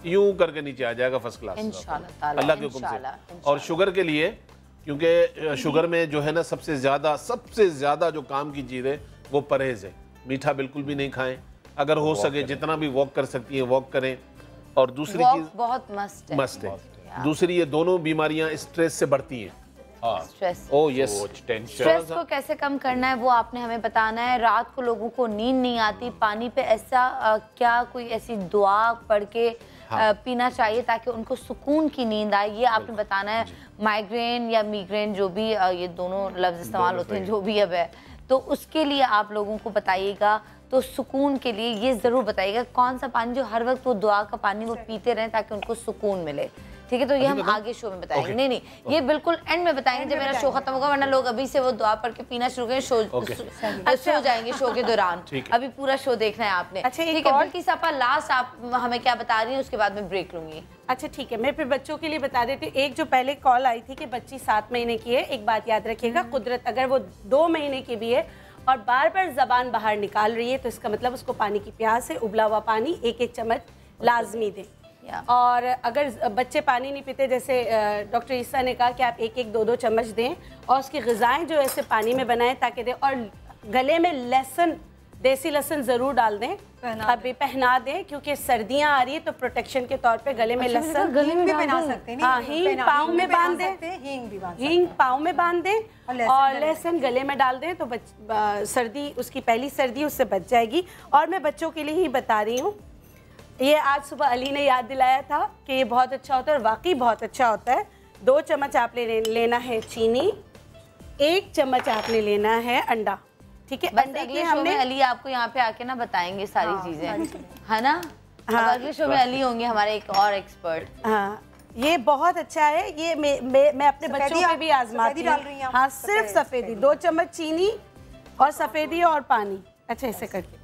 यूं करके नीचे आ जाएगा फर्स्ट क्लास, इंशाल्लाह, अल्लाह के हुक्म से। और शुगर के लिए, क्योंकि शुगर में जो है ना सबसे ज्यादा जो काम की चीज है वो परहेज है। मीठा बिल्कुल भी नहीं खाएं, अगर हो सके जितना भी वॉक कर सकती है वॉक करें। और दूसरी चीज बहुत मस्त है। दूसरी, ये दोनों बीमारियां स्ट्रेस से बढ़ती हैं स्ट्रेस। ओह यस, स्ट्रेस को कैसे कम करना है वो आपने हमें बताना है। रात को लोगों को नींद नहीं आती, पानी पे ऐसा क्या कोई ऐसी दुआ पढ़ के पीना चाहिए ताकि उनको सुकून की नींद आए, ये आपने बताना है। माइग्रेन या मीग्रेन जो भी ये दोनों लफ्ज इस्तेमाल होते हैं, जो भी अब है, तो उसके लिए आप लोगों को बताइएगा। तो सुकून के लिए ये ज़रूर बताइएगा कौन सा पानी जो हर वक्त वो दुआ का पानी वो पीते रहें ताकि उनको सुकून मिले। ठीक है, तो ये हम आगे शो में बताएंगे। नहीं नहीं, ये बिल्कुल एंड में बताएंगे जब मेरा शो खत्म होगा, वरना लोग अभी से वो दुआ पढ़ के पीना शुरू करें, सो जाएंगे शो के दौरान। अभी पूरा शो देखना है आपने। अच्छा, ठीक है बिल्किस आपा, लास्ट आप हमें क्या बता रही हैं, उसके बाद मैं ब्रेक लूंगी। अच्छा ठीक है, मैं फिर बच्चों के लिए बता देती हूँ। एक जो पहले कॉल आई थी कि बच्ची 7 महीने की है, एक बात याद रखिएगा, कुदरत अगर वो 2 महीने की भी है और बार बार जबान बाहर निकाल रही है तो इसका मतलब उसको पानी की प्यास है। उबला हुआ पानी 1-1 चम्मच लाजमी दें। और अगर बच्चे पानी नहीं पीते, जैसे डॉक्टर ईसा ने कहा कि आप 1-1, 2-2 चम्मच दें और उसकी ग़िज़ाएँ जो ऐसे पानी में बनाएं ताकि दें। और गले में लहसुन, देसी लहसुन ज़रूर डाल दें, अभी पहना दें क्योंकि सर्दियाँ आ रही है तो प्रोटेक्शन के तौर पे गले में लहसुन भी पहना सकते हैं। हाँ, हींग पाँव में बांध दें, हींग पाँव में बांध दें और लहसुन गले में डाल दें तो सर्दी, उसकी पहली सर्दी उससे बच जाएगी। और मैं बच्चों के लिए ही बता रही हूँ, ये आज सुबह अली ने याद दिलाया था कि ये बहुत अच्छा होता है और वाकई बहुत अच्छा होता है। 2 चम्मच आपने लेना है चीनी, 1 चम्मच आपने लेना है अंडा। ठीक है, अंडे की हमने अली आपको यहाँ पे आके ना बताएंगे सारी चीजें, है ना। हाँ, अगले शो में अली होंगे हमारे एक और एक्सपर्ट। हाँ, ये बहुत अच्छा है, ये मैं अपने बच्चों पे भी आजमाती हूँ। हाँ, सिर्फ सफेदी, 2 चम्मच चीनी और सफेदी और पानी। अच्छा, ऐसे करके।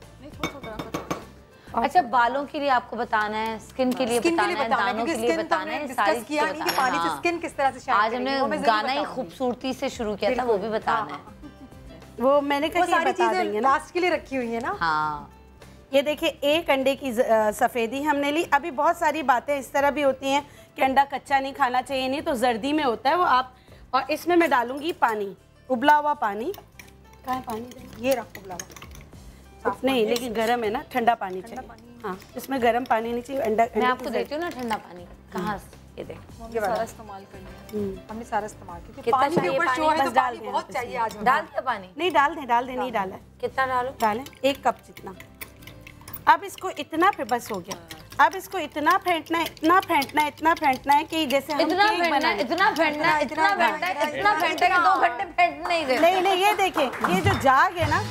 अच्छा, बालों के लिए आपको बताना है, स्किन के लिए बताना है, दानों के लिए बताना है, सारी चीजें बताना है। पानी से स्किन किस तरह से शाइन आज हमने गाना ही खूबसूरती से शुरू किया था, वो भी बताना है। वो मैंने कहा सारी चीजें लास्ट के लिए रखी हुई है ना। हाँ, ये देखिए 1 अंडे की सफ़ेदी हमने ली। अभी बहुत सारी बातें इस तरह भी होती हैं कि अंडा कच्चा नहीं खाना चाहिए, नहीं तो जर्दी में होता है वो आप। और इसमें मैं डालूंगी पानी, उबला हुआ पानी। कहाँ है पानी? ये रखो उबला हुआ। नहीं, लेकिन गर्म है ना, ठंडा पानी चाहिए। हाँ, इसमें गर्म पानी नहीं चाहिए। अंडा मैं आपको देती हूँ ना ठंडा पानी। कहाँ? ये देखो, ये सारा इस्तेमाल कर लिया हमने, सारा इस्तेमाल किया। कितना पानी के ऊपर शो है तो डाल पानी बहुत चाहिए आज। डाल दिया पानी? नहीं, डाल दें, नहीं डाला है। कितना डालो? डालें 1 कप जितना। अब इसको इतना पे बस हो गया। अब इसको इतना फेंटना है, इतना फेंटना है, इतना फेंटना है कि जैसे हम इतना फेंटना है, इतना फेंटना है, इतना फेंटना है, इतना फेंटना है कि 2 घंटे फेंट नहीं गए। नहीं नहीं, ये देखें, ये जो जाग है ना,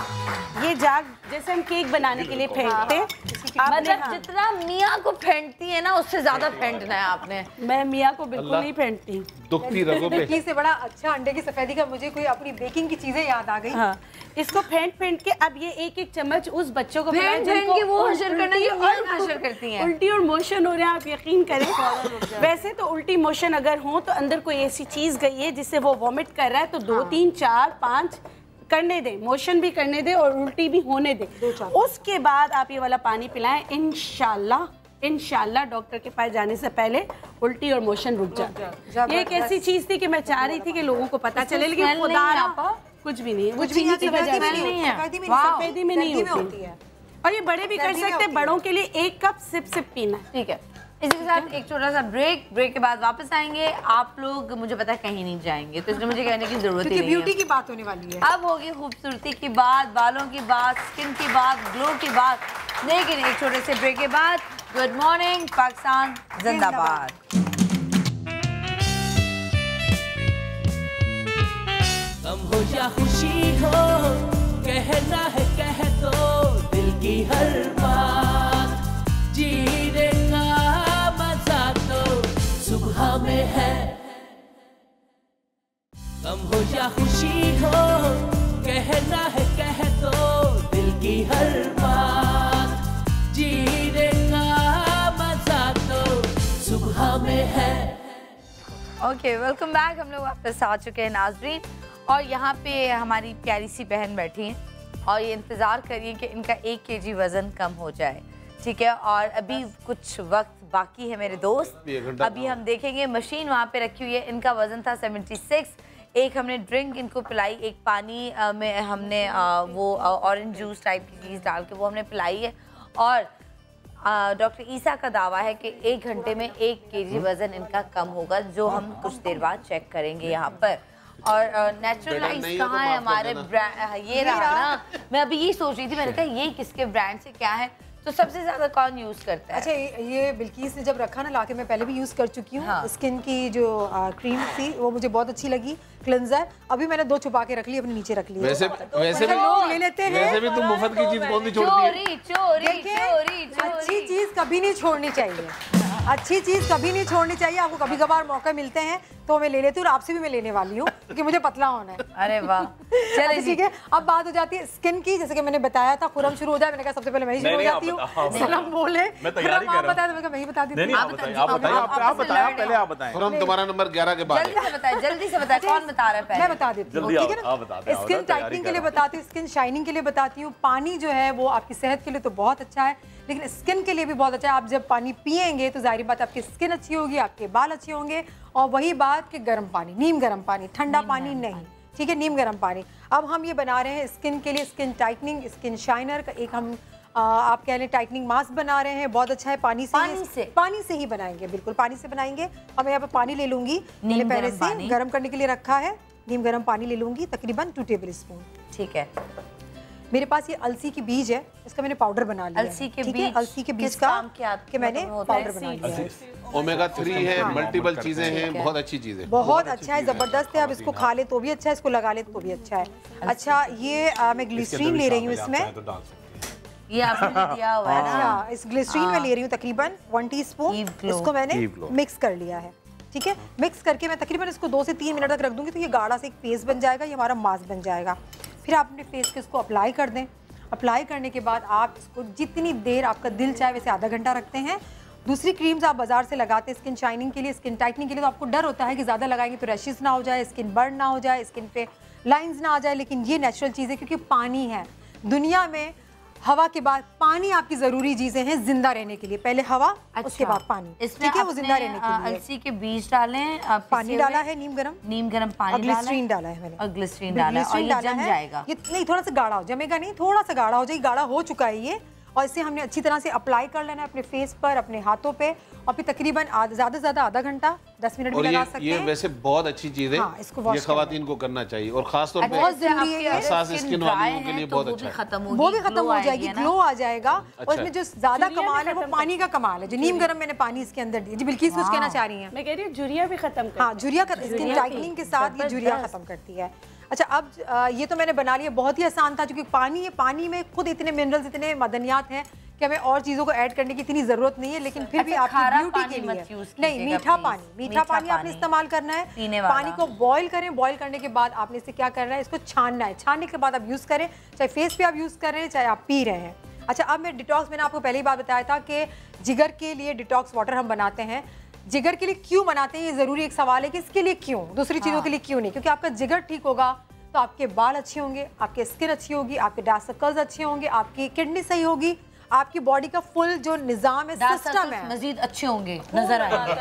ये जाग जैसे हम केक बनाने के लिए फेंटते हैं। मतलब जितना मियाँ को फेंटती है ना, उससे ज्यादा फेंटना है आपने। मैं मियाँ को बिल्कुल नहीं फेंटती, दुखती रगों पे। से बड़ा अच्छा अंडे की सफेदी का मुझे कोई अपनी बेकिंग की चीजें याद आ गई। हाँ, इसको फेंट के अब ये 1-1 चम्मच उस बच्चों को फेंट के वो हशर करना जो हशर करती हैं। उल्टी और मोशन हो रहे हैं, आप यकीन करें। वैसे तो उल्टी मोशन अगर हो तो अंदर कोई ऐसी चीज गई है जिससे वो वॉमिट कर रहा है तो 2, 3, 4, 5 करने दें, मोशन भी करने दें और उल्टी भी होने दें। उसके बाद आप ये वाला पानी पिलाएं, इंशाल्लाह डॉक्टर के पास जाने से पहले उल्टी और मोशन रुक जाए। ये एक ऐसी चीज थी कि मैं चाह रही थी कि लोगों को पता चले, लेकिन खुदा कुछ भी नहीं है, कुछ भी नहीं है, सफेदी में नहीं होती है। और ये बड़े भी कर सकते हैं, बड़ों के लिए 1 कप सिप पीना। ठीक है, इसी के साथ एक छोटा सा ब्रेक के बाद वापस आएंगे। आप लोग मुझे पता है कहीं नहीं जाएंगे, तो इसलिए मुझे कहने की जरूरत ही नहीं है। ब्यूटी की बात होने वाली है। अब होगी खूबसूरती की बात, बालों की बात, स्किन की बात, ग्लो की बात, लेकिन एक छोटे से ब्रेक के बाद। गुड मॉर्निंग पाकिस्तान जिंदाबाद। गम हो या खुशी हो, कहना है कह दो दिल की हर बात। जीने का मजा तो सुबह में है। गम हो या खुशी हो, कहना है कह दो दिल की हर बात। जीने का मजा तो सुबह में है। Okay, welcome back. हम लोग वापस आ चुके हैं नाजरीन, और यहाँ पे हमारी प्यारी सी बहन बैठी हैं और ये इंतज़ार करिए कि इनका 1 kg वज़न कम हो जाए। ठीक है, और अभी कुछ वक्त बाकी है मेरे दोस्त। अभी हम देखेंगे, मशीन वहाँ पे रखी हुई है। इनका वज़न था 76। एक हमने ड्रिंक इनको पिलाई, एक पानी में हमने वो ऑरेंज जूस टाइप की चीज़ डाल के वो हमने पिलाई है। और डॉक्टर ईसा का दावा है कि 1 घंटे में 1 kg वज़न इनका कम होगा, जो हम कुछ देर बाद चेक करेंगे यहाँ पर। और नेचुरलाइज कहाँ है हमारे ब्रांड, ये रहा ना। मैं अभी ये सोच रही थी, मैंने कहा ये किसके ब्रांड से क्या है, तो सबसे ज्यादा कौन यूज करता है? अच्छा, ये बिल्किस ने जब रखा ना लाके, मैं पहले भी यूज कर चुकी हूँ। हाँ। स्किन की जो क्रीम थी वो मुझे बहुत अच्छी लगी, क्लेंजर। अभी मैंने 2 छुपा के रख ली, अपने नीचे रख ली। वैसे भी लोग ले लेते हैं। वैसे भी तुम मुफ्त की चीज कौन सी छोड़ती है? चोरी। अच्छी चीज कभी नहीं छोड़नी चाहिए, अच्छी चीज कभी नहीं छोड़नी चाहिए। आपको कभी कभार मौके मिलते हैं तो मैं ले लेती हूँ, और आपसे भी मैं लेने वाली हूँ क्योंकि मुझे पतला होना है। अरे वाह, चलिए ठीक है। अब बात हो जाती है स्किन की, जैसे कि मैंने बताया था। खुरम शुरू हो जाए, मैंने कहा सबसे पहले मैं ही शुरू हो जाती हूँ। सलाम बोले, आप बताया तो मैं ही बता देती हूँ। आप बताएं। खुरम तुम्हारा नंबर 11 के बाद। जल्दी से बताएं कौन बता रहा है पहले? मैं बता देती हूँ, ठीक है ना। स्किन टाइटनिंग के लिए बताती हूँ, स्किन शाइनिंग के लिए बताती हूँ। पानी जो है वो आपकी सेहत के लिए तो बहुत अच्छा है, लेकिन स्किन के लिए भी बहुत अच्छा है। आप जब पानी पिएंगे तो जाहिर बात आपकी स्किन अच्छी होगी, आपके बाल अच्छे होंगे। और वही बात कि गर्म पानी, नीम गर्म पानी, ठंडा पानी नहीं, ठीक है, नीम गर्म पानी। अब हम ये बना रहे हैं स्किन के लिए, स्किन टाइटनिंग, स्किन शाइनर का एक हम आप कह लें टाइटनिंग मास्क बना रहे हैं। बहुत अच्छा है, पानी से ही बनाएंगे, बिल्कुल पानी से बनाएंगे। अब मैं यहाँ पे पानी ले लूंगी, मैंने पहले से गर्म करने के लिए रखा है। नीम गर्म पानी ले लूंगी, तकरीबन 2 टेबल स्पून। ठीक है। मेरे पास ये अलसी की बीज है, इसका मैंने पाउडर बना लिया। अलसी के बीज का मैंने पाउडर बना लिया है। ओमेगा 3 है, मल्टीपल चीजें हैं, बहुत अच्छी चीज है, बहुत अच्छा है, जबरदस्त है। अब इसको खा ले तो भी अच्छा है, इसको लगा ले तो भी अच्छा है। अच्छा, ये मैं ग्लिसरीन ले रही हूँ इसमें, ये आपने दिया हुआ है ना। इस ग्लिसरीन में ले रही हूँ तकरीबन 1 टीस्पून। इसको मैंने मिक्स कर लिया है, ठीक है। मिक्स करके मैं तकरीबन इसको 2 से 3 मिनट तक रख दूंगी, तो ये गाढ़ा से एक पेस्ट बन जाएगा, ये हमारा मास्क बन जाएगा। फिर आप अपने फेस के इसको अप्लाई कर दें। अप्लाई करने के बाद आप इसको जितनी देर आपका दिल चाहे वैसे आधा घंटा रखते हैं। दूसरी क्रीम्स आप बाजार से लगाते हैं स्किन शाइनिंग के लिए, स्किन टाइटनिंग के लिए, तो आपको डर होता है कि ज़्यादा लगाएंगे तो रैशेस ना हो जाए, स्किन बर्न ना हो जाए, स्किन पे लाइंस ना आ जाए। लेकिन ये नेचुरल चीज़ है, क्योंकि पानी है। दुनिया में हवा के बाद पानी आपकी जरूरी चीजें हैं जिंदा रहने के लिए। पहले हवा, उसके बाद पानी, ठीक है, वो जिंदा रहने के लिए। अलसी के बीज डाले, पानी डाला है, नीम गरम पानी, ग्लिसरीन डाला है मैंने, और ग्लिसरीन डाला है, और ये जम जाएगा। ये नहीं, थोड़ा सा गाढ़ा हो, जमेगा नहीं, थोड़ा सा गाढ़ा हो जाएगा। गाढ़ा हो चुका है ये, और इसे हमने अच्छी तरह से अप्लाई कर लेना है अपने फेस पर, अपने हाथों पे, और फिर तकरीबन ज़्यादा से ज़्यादा आधा घंटा 10 मिनट भी लगा सकते हैं। ये वैसे बहुत अच्छी चीज़ है, हाँ, इसको ये खवातीन को करना चाहिए, और खास तौर पे बहुत जरूरी है, हसास स्किन वालों के लिए बहुत अच्छा है। वो भी खत्म हो जाएगी, ग्लो आ जाएगा। और इसमें जो ज्यादा कमाल है वो पानी का कमाल है, जो नीम गरम मैंने पानी इसके अंदर दी। जी बिल्किस कुछ कहना चाह रही हैं? मैं कह रही हूँ जुरिया भी खत्म, हाँ, जुरिया स्किन टाइटनिंग के साथ ये जुरिया खत्म करती है। अच्छा, अब ये तो मैंने बना लिया, बहुत ही आसान था, क्योंकि पानी है, पानी में खुद इतने मिनरल्स, इतने मदनियात हैं कि हमें और चीज़ों को ऐड करने की इतनी ज़रूरत नहीं है। लेकिन फिर भी आपकी ब्यूटी के लिए नहीं, मीठा पानी आपने इस्तेमाल करना है। पानी को बॉईल करें, बॉईल करने के बाद आपने इसे क्या करना है, इसको छानना है। छानने के बाद आप यूज़ करें, चाहे फेस पे आप यूज़ कर रहे हैं, चाहे आप पी रहे हैं। अच्छा, अब मैं डिटॉक्स, मैंने आपको पहले ही बात बताया था कि जिगर के लिए डिटॉक्स वाटर हम बनाते हैं। जिगर के लिए क्यों बनाते हैं, ये ज़रूरी एक सवाल है कि इसके लिए क्यों, दूसरी चीज़ों के लिए क्यों नहीं। क्योंकि आपका जिगर ठीक होगा तो आपके बाल अच्छे होंगे, आपकी स्किन अच्छी होगी, आपके डार्क सर्कल्स अच्छे होंगे, आपकी किडनी सही होगी, आपकी बॉडी का फुल जो निजाम है, सिस्टम है, मजीद अच्छे होंगे, नजर आएंगे।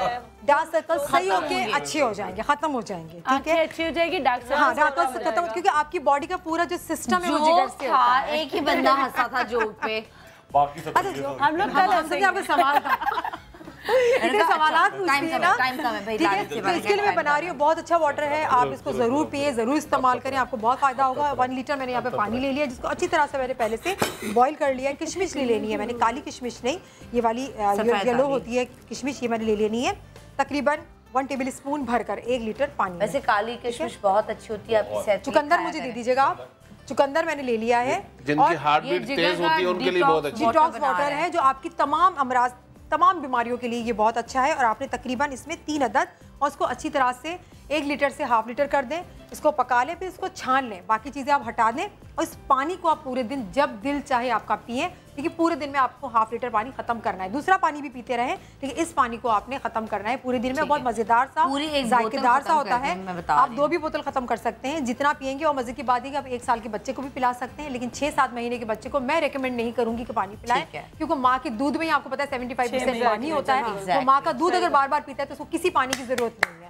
डार्क सर्कल्स सही होके अच्छे हो जाएंगे, खत्म हो जाएंगे, ठीक है, अच्छी हो जाएगी, डार्क सर्कल्स, हाँ, डार्क सर्कल्स खत्म, क्योंकि आपकी बॉडी का पूरा जो सिस्टम है वो जिगर से होता है। एक ही बंदा हंसा था जोक पे, हम लोग कल हंसेंगे। आपको सवाल था, इतने सवालात पूछती है ना, ठीक है। तो इसके लिए मैं बना रही हूँ, बहुत अच्छा वाटर है, आप इसको जरूर पिए, जरूर इस्तेमाल करें, आपको बहुत फायदा होगा। 1 लीटर मैंने यहाँ पे पानी ले लिया, जिसको अच्छी तरह से मैंने पहले से बॉईल कर लिया है। किशमिश ले लेनी है मैंने, काली किशमिश नहीं, ये वाली येलो होती है किशमिश, ये मैंने ले लेनी है। तकरीबन 1 टेबल स्पून भरकर 1 लीटर पानी। वैसे काली किशमिश बहुत अच्छी होती है आपकी सेहत। चुकंदर मुझे दे दीजिएगा आप, चुकंदर मैंने ले लिया है, जिनकी हार्ट बीट तेज होती है उनके लिए बहुत अच्छा डिटॉक्स वाटर है, जो आपकी तमाम अमराज, तमाम बीमारियों के लिए ये बहुत अच्छा है। और आपने तकरीबन इसमें 3 अदद, और इसको अच्छी तरह से 1 लीटर से ½ लीटर कर दें, इसको पका लें, फिर इसको छान लें, बाकी चीज़ें आप हटा दें, और इस पानी को आप पूरे दिन जब दिल चाहे आपका पिएं, क्योंकि पूरे दिन में आपको ½ लीटर पानी खत्म करना है। दूसरा पानी भी पीते रहें, लेकिन इस पानी को आपने खत्म करना है पूरे दिन में। बहुत मज़ेदार सा, जायकेदार सा होता है। आप 2 भी बोतल खत्म कर सकते हैं, जितना पियेंगे। और मजे की बात है कि आप 1 साल के बच्चे को भी पिला सकते हैं, लेकिन 6-7 महीने के बच्चे को मैं रेकमेंड नहीं करूंगी कि पानी पिलाएं, क्योंकि माँ के दूध में आपको पता है 75% पानी होता है। तो माँ का दूध अगर बार बार पीता है तो उसको किसी पानी की जरूरत नहीं है,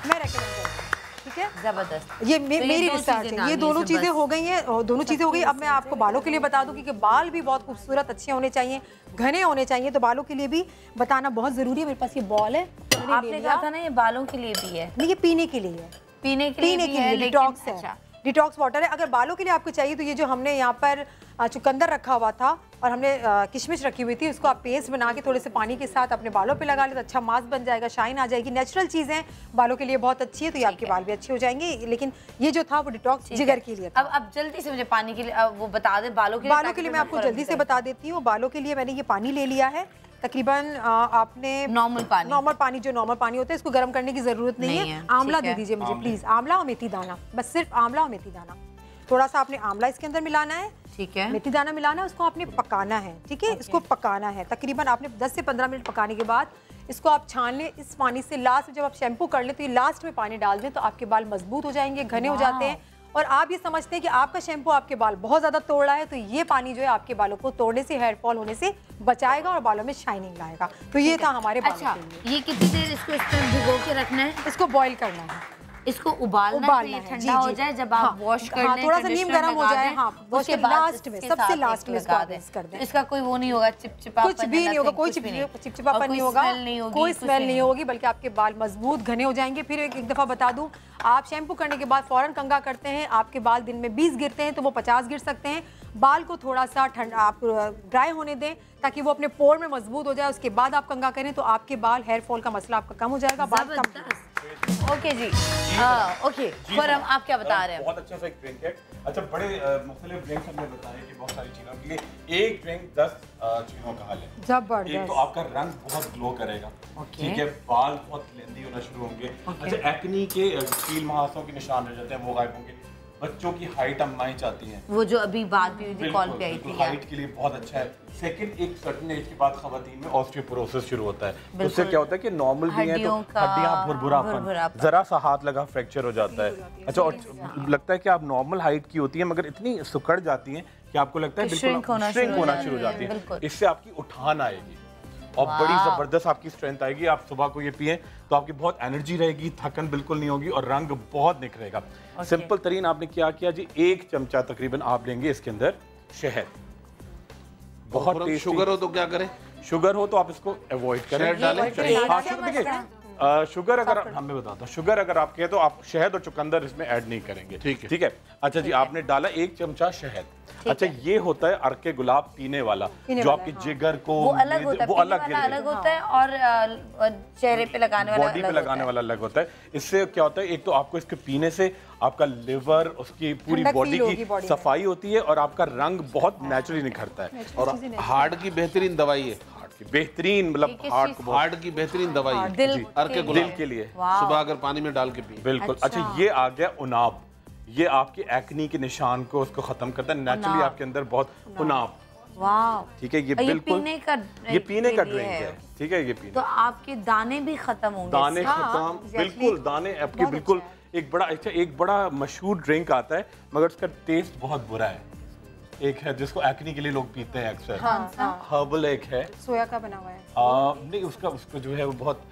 मैं रेकमेंड करूँगी, ठीक है। जबरदस्त, ये मेरी रिसर्च है। ये दोनों चीज़ें हो गई हैं, दोनों चीज़ें हो गई। अब मैं आपको बालों के लिए बता दूं, क्योंकि बाल भी बहुत खूबसूरत अच्छे होने चाहिए, घने होने चाहिए, तो बालों के लिए भी बताना बहुत ज़रूरी है। मेरे पास ये बॉल है, आपने कहा था ना ये बालों के लिए भी है, नहीं, ये पीने के लिए है, पीने के लिए डिटॉक्स है, डिटॉक्स वाटर है। अगर बालों के लिए आपको चाहिए तो ये जो हमने यहाँ पर चुकंदर रखा हुआ था और हमने किशमिश रखी हुई थी, उसको आप पेस्ट बना के थोड़े से पानी के साथ अपने बालों पे लगा ले तो अच्छा मास्क बन जाएगा, शाइन आ जाएगी। नेचुरल चीज़ें बालों के लिए बहुत अच्छी है, तो ये आपके बाल भी अच्छे हो जाएंगे। लेकिन ये जो था वो डिटॉक्स जिगर के लिए था। अब जल्दी से मुझे पानी के लिए वो बता दे, बालों के लिए मैं आपको जल्दी से बता देती हूँ। बालों के लिए मैंने ये पानी ले लिया है, तकरीबन आपने नॉर्मल पानी जो नॉर्मल पानी होता है, इसको गर्म करने की जरूरत नहीं है। आंवला दे दीजिए मुझे प्लीज, आंवला और मेथी दाना, बस सिर्फ आंवला और मेथी दाना। थोड़ा सा आपने आंवला इसके अंदर मिलाना है, ठीक है, मेथी दाना मिलाना है, उसको आपने पकाना है, ठीक है, इसको पकाना है। तकरीबन आपने 10 से 15 मिनट पकाने के बाद इसको आप छान लें। इस पानी से लास्ट में जब आप शैम्पू कर लें तो ये लास्ट में पानी डाल दें, तो आपके बाल मजबूत हो जाएंगे, घने हो जाते हैं। और आप ये समझते हैं कि आपका शैम्पू आपके बाल बहुत ज्यादा तोड़ रहा है, तो ये पानी जो है आपके बालों को तोड़ने से, हेयर फॉल होने से बचाएगा और बालों में शाइनिंग लाएगा। तो ये था हमारे बालों के लिए। ये कितनी देर इसको इसमें भिगो के रखना है? इसको बॉईल करना है, इसको उबालना है, ठंडा हो जाए जब आप वॉश कर लें, थोड़ा सा नीम गर्म हो जाए, उसके लास्ट में, सबसे लास्ट में इसको कर दें। इसका कोई वो नहीं होगा, चिपचिपा कुछ भी नहीं होगा, कोई चिपचिपापन नहीं होगा, कोई स्मेल नहीं होगी, बल्कि आपके बाल मजबूत घने हो जाएंगे। फिर एक दफा बता दूं, आप शैम्पू करने के बाद फौरन कंघा करते हैं, आपके बाल दिन में 20 गिरते हैं तो वो 50 गिर सकते हैं। बाल को थोड़ा सा ठंडा आप ड्राई होने दें ताकि वो अपने पोर में मजबूत हो जाए, उसके बाद आप कंघा करें तो आपके बाल, हेयर फॉल का मसला आपका कम हो जाएगा, बाल कम। ओके जी, ओके खुरम, आप क्या बता रहे हैं? बहुत अच्छा सा एक ड्रिंक है। अच्छा, बड़े मुख्तलिफ ड्रिंक्स हमने बताए कि बहुत सारी चीज़ों के लिए एक ड्रिंक 10 चीज़ों का हल है। जबरदस्त। एक तो आपका रंग बहुत ग्लो करेगा, ठीक है, बाल बहुत लेंदी होना शुरू होंगे। अच्छा, एक्नी के कील मुहासों के निशान रह जाते हैं, वो गायब होंगे। बच्चों की हाइट अम्माएं चाहती हैं, वो जो अभी बात भी हुई थी, कॉल पे आई थी, हाइट के लिए बहुत अच्छा है। सेकंड, एक सर्टेन एज के बाद खवातीन में ऑस्टियोपोरोसिस शुरू होता है। उससे क्या होता है कि नॉर्मल भी है तो हड्डियां भुरभुरापन, जरा सा हाथ लगा फ्रैक्चर हो जाता है। अच्छा, और लगता है कि आप नॉर्मल हाइट की होती है मगर इतनी सुकड़ जाती हैं कि आपको लगता है बिल्कुल श्रिंक होना शुरू हो जाती है। इससे आपकी उठान आएगी और बड़ी जबरदस्त आपकी स्ट्रेंथ आएगी। आप सुबह को ये पिए तो आपकी बहुत एनर्जी रहेगी, थकन बिल्कुल नहीं होगी और रंग बहुत निखरेगा। सिंपल तरीन आपने क्या किया जी, 1 चमचा तकरीबन आप लेंगे इसके अंदर शहद। बहुत शुगर हो तो क्या करें? शुगर हो तो आप इसको अवॉइड करें। शुगर अगर हमें बताता, शुगर अगर आप कहें तो आप शहद और चुकंदर इसमें ऐड नहीं करेंगे, ठीक है। अच्छा जी, आपने डाला 1 चमचा शहद। अच्छा, ये होता है अर्के गुलाब पीने वाला, जो आपके जिगर को वो अलग होता है, वो अलग होता है और चेहरे पे लगाने वाला, बॉडी पे लगाने वाला अलग होता है। इससे क्या होता है, एक तो आपको इसके पीने से आपका लिवर, उसकी पूरी बॉडी की सफाई होती है और आपका रंग बहुत नेचुरली निखरता है। और हार्ट की बेहतरीन दवाई है, बेहतरीन, मतलब हार्ट की बेहतरीन दवाई है, दिल के लिए, सुबह अगर पानी में डाल के पिए। बिल्कुल। अच्छा, ये आ गया उनाब, ये आपके एक्नी के निशान को उसको खत्म करता है। नेचुरली आपके अंदर बहुत उनाब, ठीक है, ये बिल्कुल ये पीने का ड्रिंक है, ठीक है, ये पीने तो आपके दाने भी खत्म होंगे, दाने खत्म, बिल्कुल दाने आपके बिल्कुल। एक बड़ा मशहूर ड्रिंक आता है मगर उसका टेस्ट बहुत बुरा है, एक है जिसको एक्नी के लिए लोग पीते हैं अक्सर, हर्बल एक है, सोया का बना हुआ है, नहीं उसका जो है वो बहुत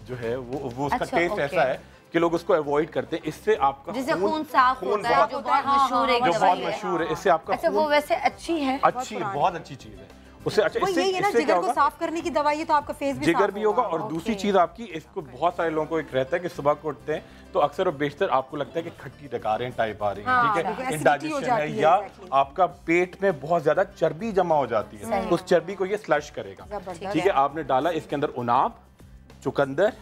जो है वो उसका टेस्ट ऐसा है कि लोग उसको अवॉइड करते हैं। इससे आपका खून साफ होता है, जो बहुत मशहूर है, जो बहुत मशहूर है, इससे आपका अच्छा वो वैसे अच्छी है, बहुत अच्छी चीज है उससे। अच्छा, इससे जिगर को साफ करने की दवाई है तो आपका फेस भी जिगर भी होगा। और दूसरी चीज आपकी, इसको बहुत सारे लोगों को एक रहता है कि सुबह को उठते हैं तो अक्सर और बेशतर आपको लगता है कि खट्टी डकारें टाइप आ रही हैं, ठीक है, इंडाइजेशन है या आपका पेट में बहुत ज्यादा चर्बी जमा हो जाती है, उस चर्बी को ये स्लश करेगा, ठीक है। आपने डाला इसके अंदर उनाब, चुकंदर,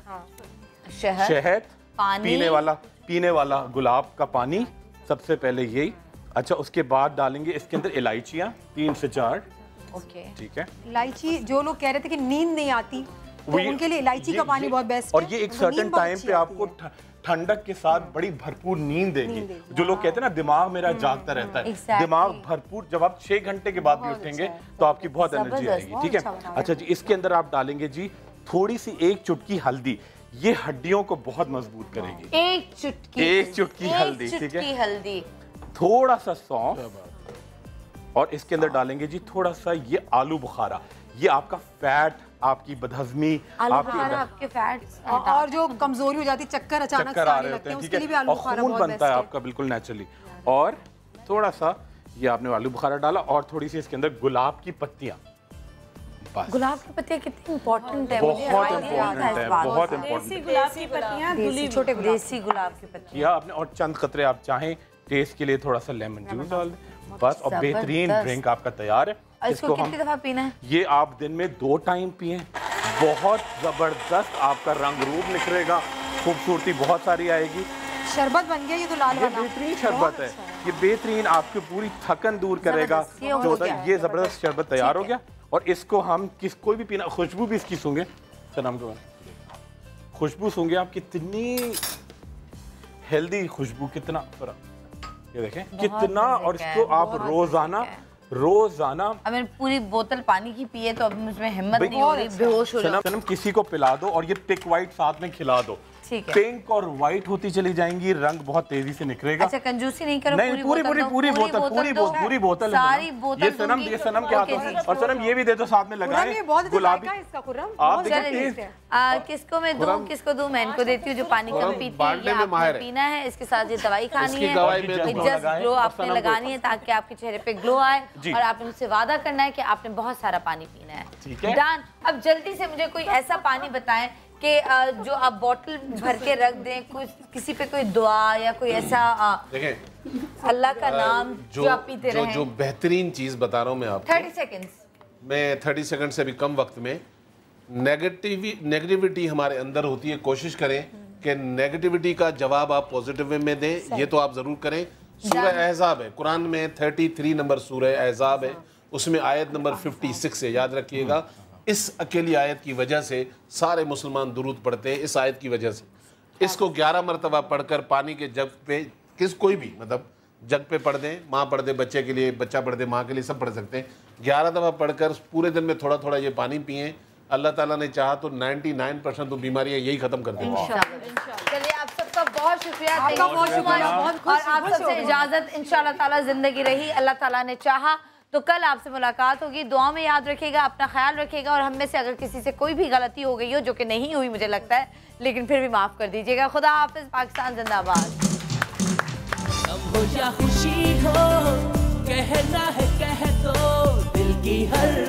शहद, पीने वाला गुलाब का पानी, सबसे पहले यही। अच्छा, उसके बाद डालेंगे इसके अंदर इलायचियाँ 3 से 4, ठीक है। इलायची, जो लोग कह रहे थे कि नींद नहीं आती तो उनके लिए इलायची का पानी बहुत बेस्ट है। और ये एक सर्टेन टाइम पे आपको ठंडक के साथ बड़ी भरपूर नींद देगी। जो लोग कहते हैं ना दिमाग मेरा जागता रहता है, दिमाग भरपूर, जब आप 6 घंटे के बाद भी उठेंगे तो आपकी बहुत एनर्जी आएगी, ठीक है। अच्छा जी, इसके अंदर आप डालेंगे जी थोड़ी सी 1 चुटकी हल्दी, ये हड्डियों को बहुत मजबूत करेगी। 1 चुटकी हल्दी, ठीक है। थोड़ा सा सौंफ और इसके अंदर डालेंगे जी थोड़ा सा ये आलू बुखारा, ये आपका फैट, आपकी बदहजमी, आपके फैट और जो कमजोरी हो जाती है, चक्कर अचानक से आने लगते हैं, उसके लिए भी आलू बुखारा बहुत बेस्ट है। बनता है आपका बिल्कुल नेचुरली। और थोड़ा सा ये आपने आलू बुखारा डाला और थोड़ी सी इसके अंदर गुलाब की पत्तियां, बस। गुलाब की पत्तियां कितनी इम्पोर्टेंट है, बहुत इम्पोर्टेंट है, बहुत इम्पोर्टेंट। देसी गुलाब की पत्तियां, धुली छोटे देसी गुलाब की पत्तियां। या आपने और चंद कतरे आप चाहें टेस्ट के लिए थोड़ा सा लेमन जूस डाल दें बस, और बेहतरीन ड्रिंक आपका तैयार है। इसको कितनी दफा पीना है? ये आप दिन में 2 टाइम पिए, बहुत जबरदस्त आपका रंग रूप निखरेगा, खूबसूरती बहुत सारी आएगी। शरबत बन गया ये तो लाल वाला, बेहतरीन शरबत है ये, बेहतरीन आपकी पूरी थकन दूर करेगा। जो होता है ये जबरदस्त शरबत तैयार हो गया। और इसको हम कोई भी पीना, खुशबू भी इसकी सूंघे सलाम को, खुशबू सूंघे आप, कितनी हेल्दी खुशबू, कितना ये देखें कितना। और इसको आप रोजाना अब मैंने पूरी बोतल पानी की पी है तो अब मुझमें हिम्मत नहीं हो रही, बेहोश हो रहा हूं। किसी को पिला दो और ये पिक वाइट साथ में खिला दो, पिंक और व्हाइट होती चली जाएंगी, रंग बहुत तेजी से निकलेगा। अच्छा कंजूसी नहीं करो, नहीं पूरी बोतल सारी बोतल। ये सनम के हाथों से, और सनम ये भी दे दो साथ में लगाएं गुलाबी। आप देखिए किसको मैं दूं, किसको दूं? मैं इनको देती हूँ जो पानी कम पीती है, आपने पीना है, इसके साथ ये दवाई खानी है, जस्ट ग्लो आपने लगानी है ताकि आपके चेहरे पे ग्लो आए, और आपने मुझसे वादा करना है कि आपने बहुत सारा पानी पीना है। डन। अब जल्दी से मुझे कोई ऐसा पानी बताएं कि जो आप बोतल भर के रख दें, कुछ किसी पे कोई दुआ या कोई ऐसा देखें अल्लाह का नाम जो आप पीते रहें। जो बेहतरीन चीज बता रहा हूँ मैं आपको, 30 सेकंड्स मैं 30 सेकंड से भी कम वक्त में। नेगेटिविटी हमारे अंदर होती है, कोशिश करें कि नेगेटिविटी का जवाब आप पॉजिटिव वे में दें, ये तो आप जरूर करें। सूरह अहज़ाब है कुरान में, 33 नंबर सूरह अहज़ाब है, उसमें आयत नंबर 56 से याद रखिएगा। इस अकेली आयत की वजह से सारे मुसलमान दुरूद पढ़ते हैं, इस आयत की वजह से। इसको 11 मरतबा पढ़कर पानी के जग पे, कोई भी मतलब जग पे पढ़ दें, माँ पढ़ दे बच्चे के लिए, बच्चा पढ़ दे माँ के लिए, सब पढ़ सकते हैं। 11 दफ़ा पढ़कर पूरे दिन में थोड़ा थोड़ा ये पानी पिए। अल्लाह ताला ने चाहा तो 99% तो बीमारियां यही खत्म कर देंगे। चलिए आप सबका बहुत शुक्रिया, और आप सबसे इजाजत इंशाल्लाह ताला जिंदगी रही, अल्लाह ताला ने चाहा तो कल आपसे मुलाकात होगी। दुआ में याद रखिएगा, अपना ख्याल रखिएगा, और हम में से अगर किसी से कोई भी गलती हो गई हो, जो कि नहीं हुई मुझे लगता है, लेकिन फिर भी माफ कर दीजिएगा। खुदा हाफिज, पाकिस्तान जिंदाबाद। खुशी हो कहना है कह दो दिल की हर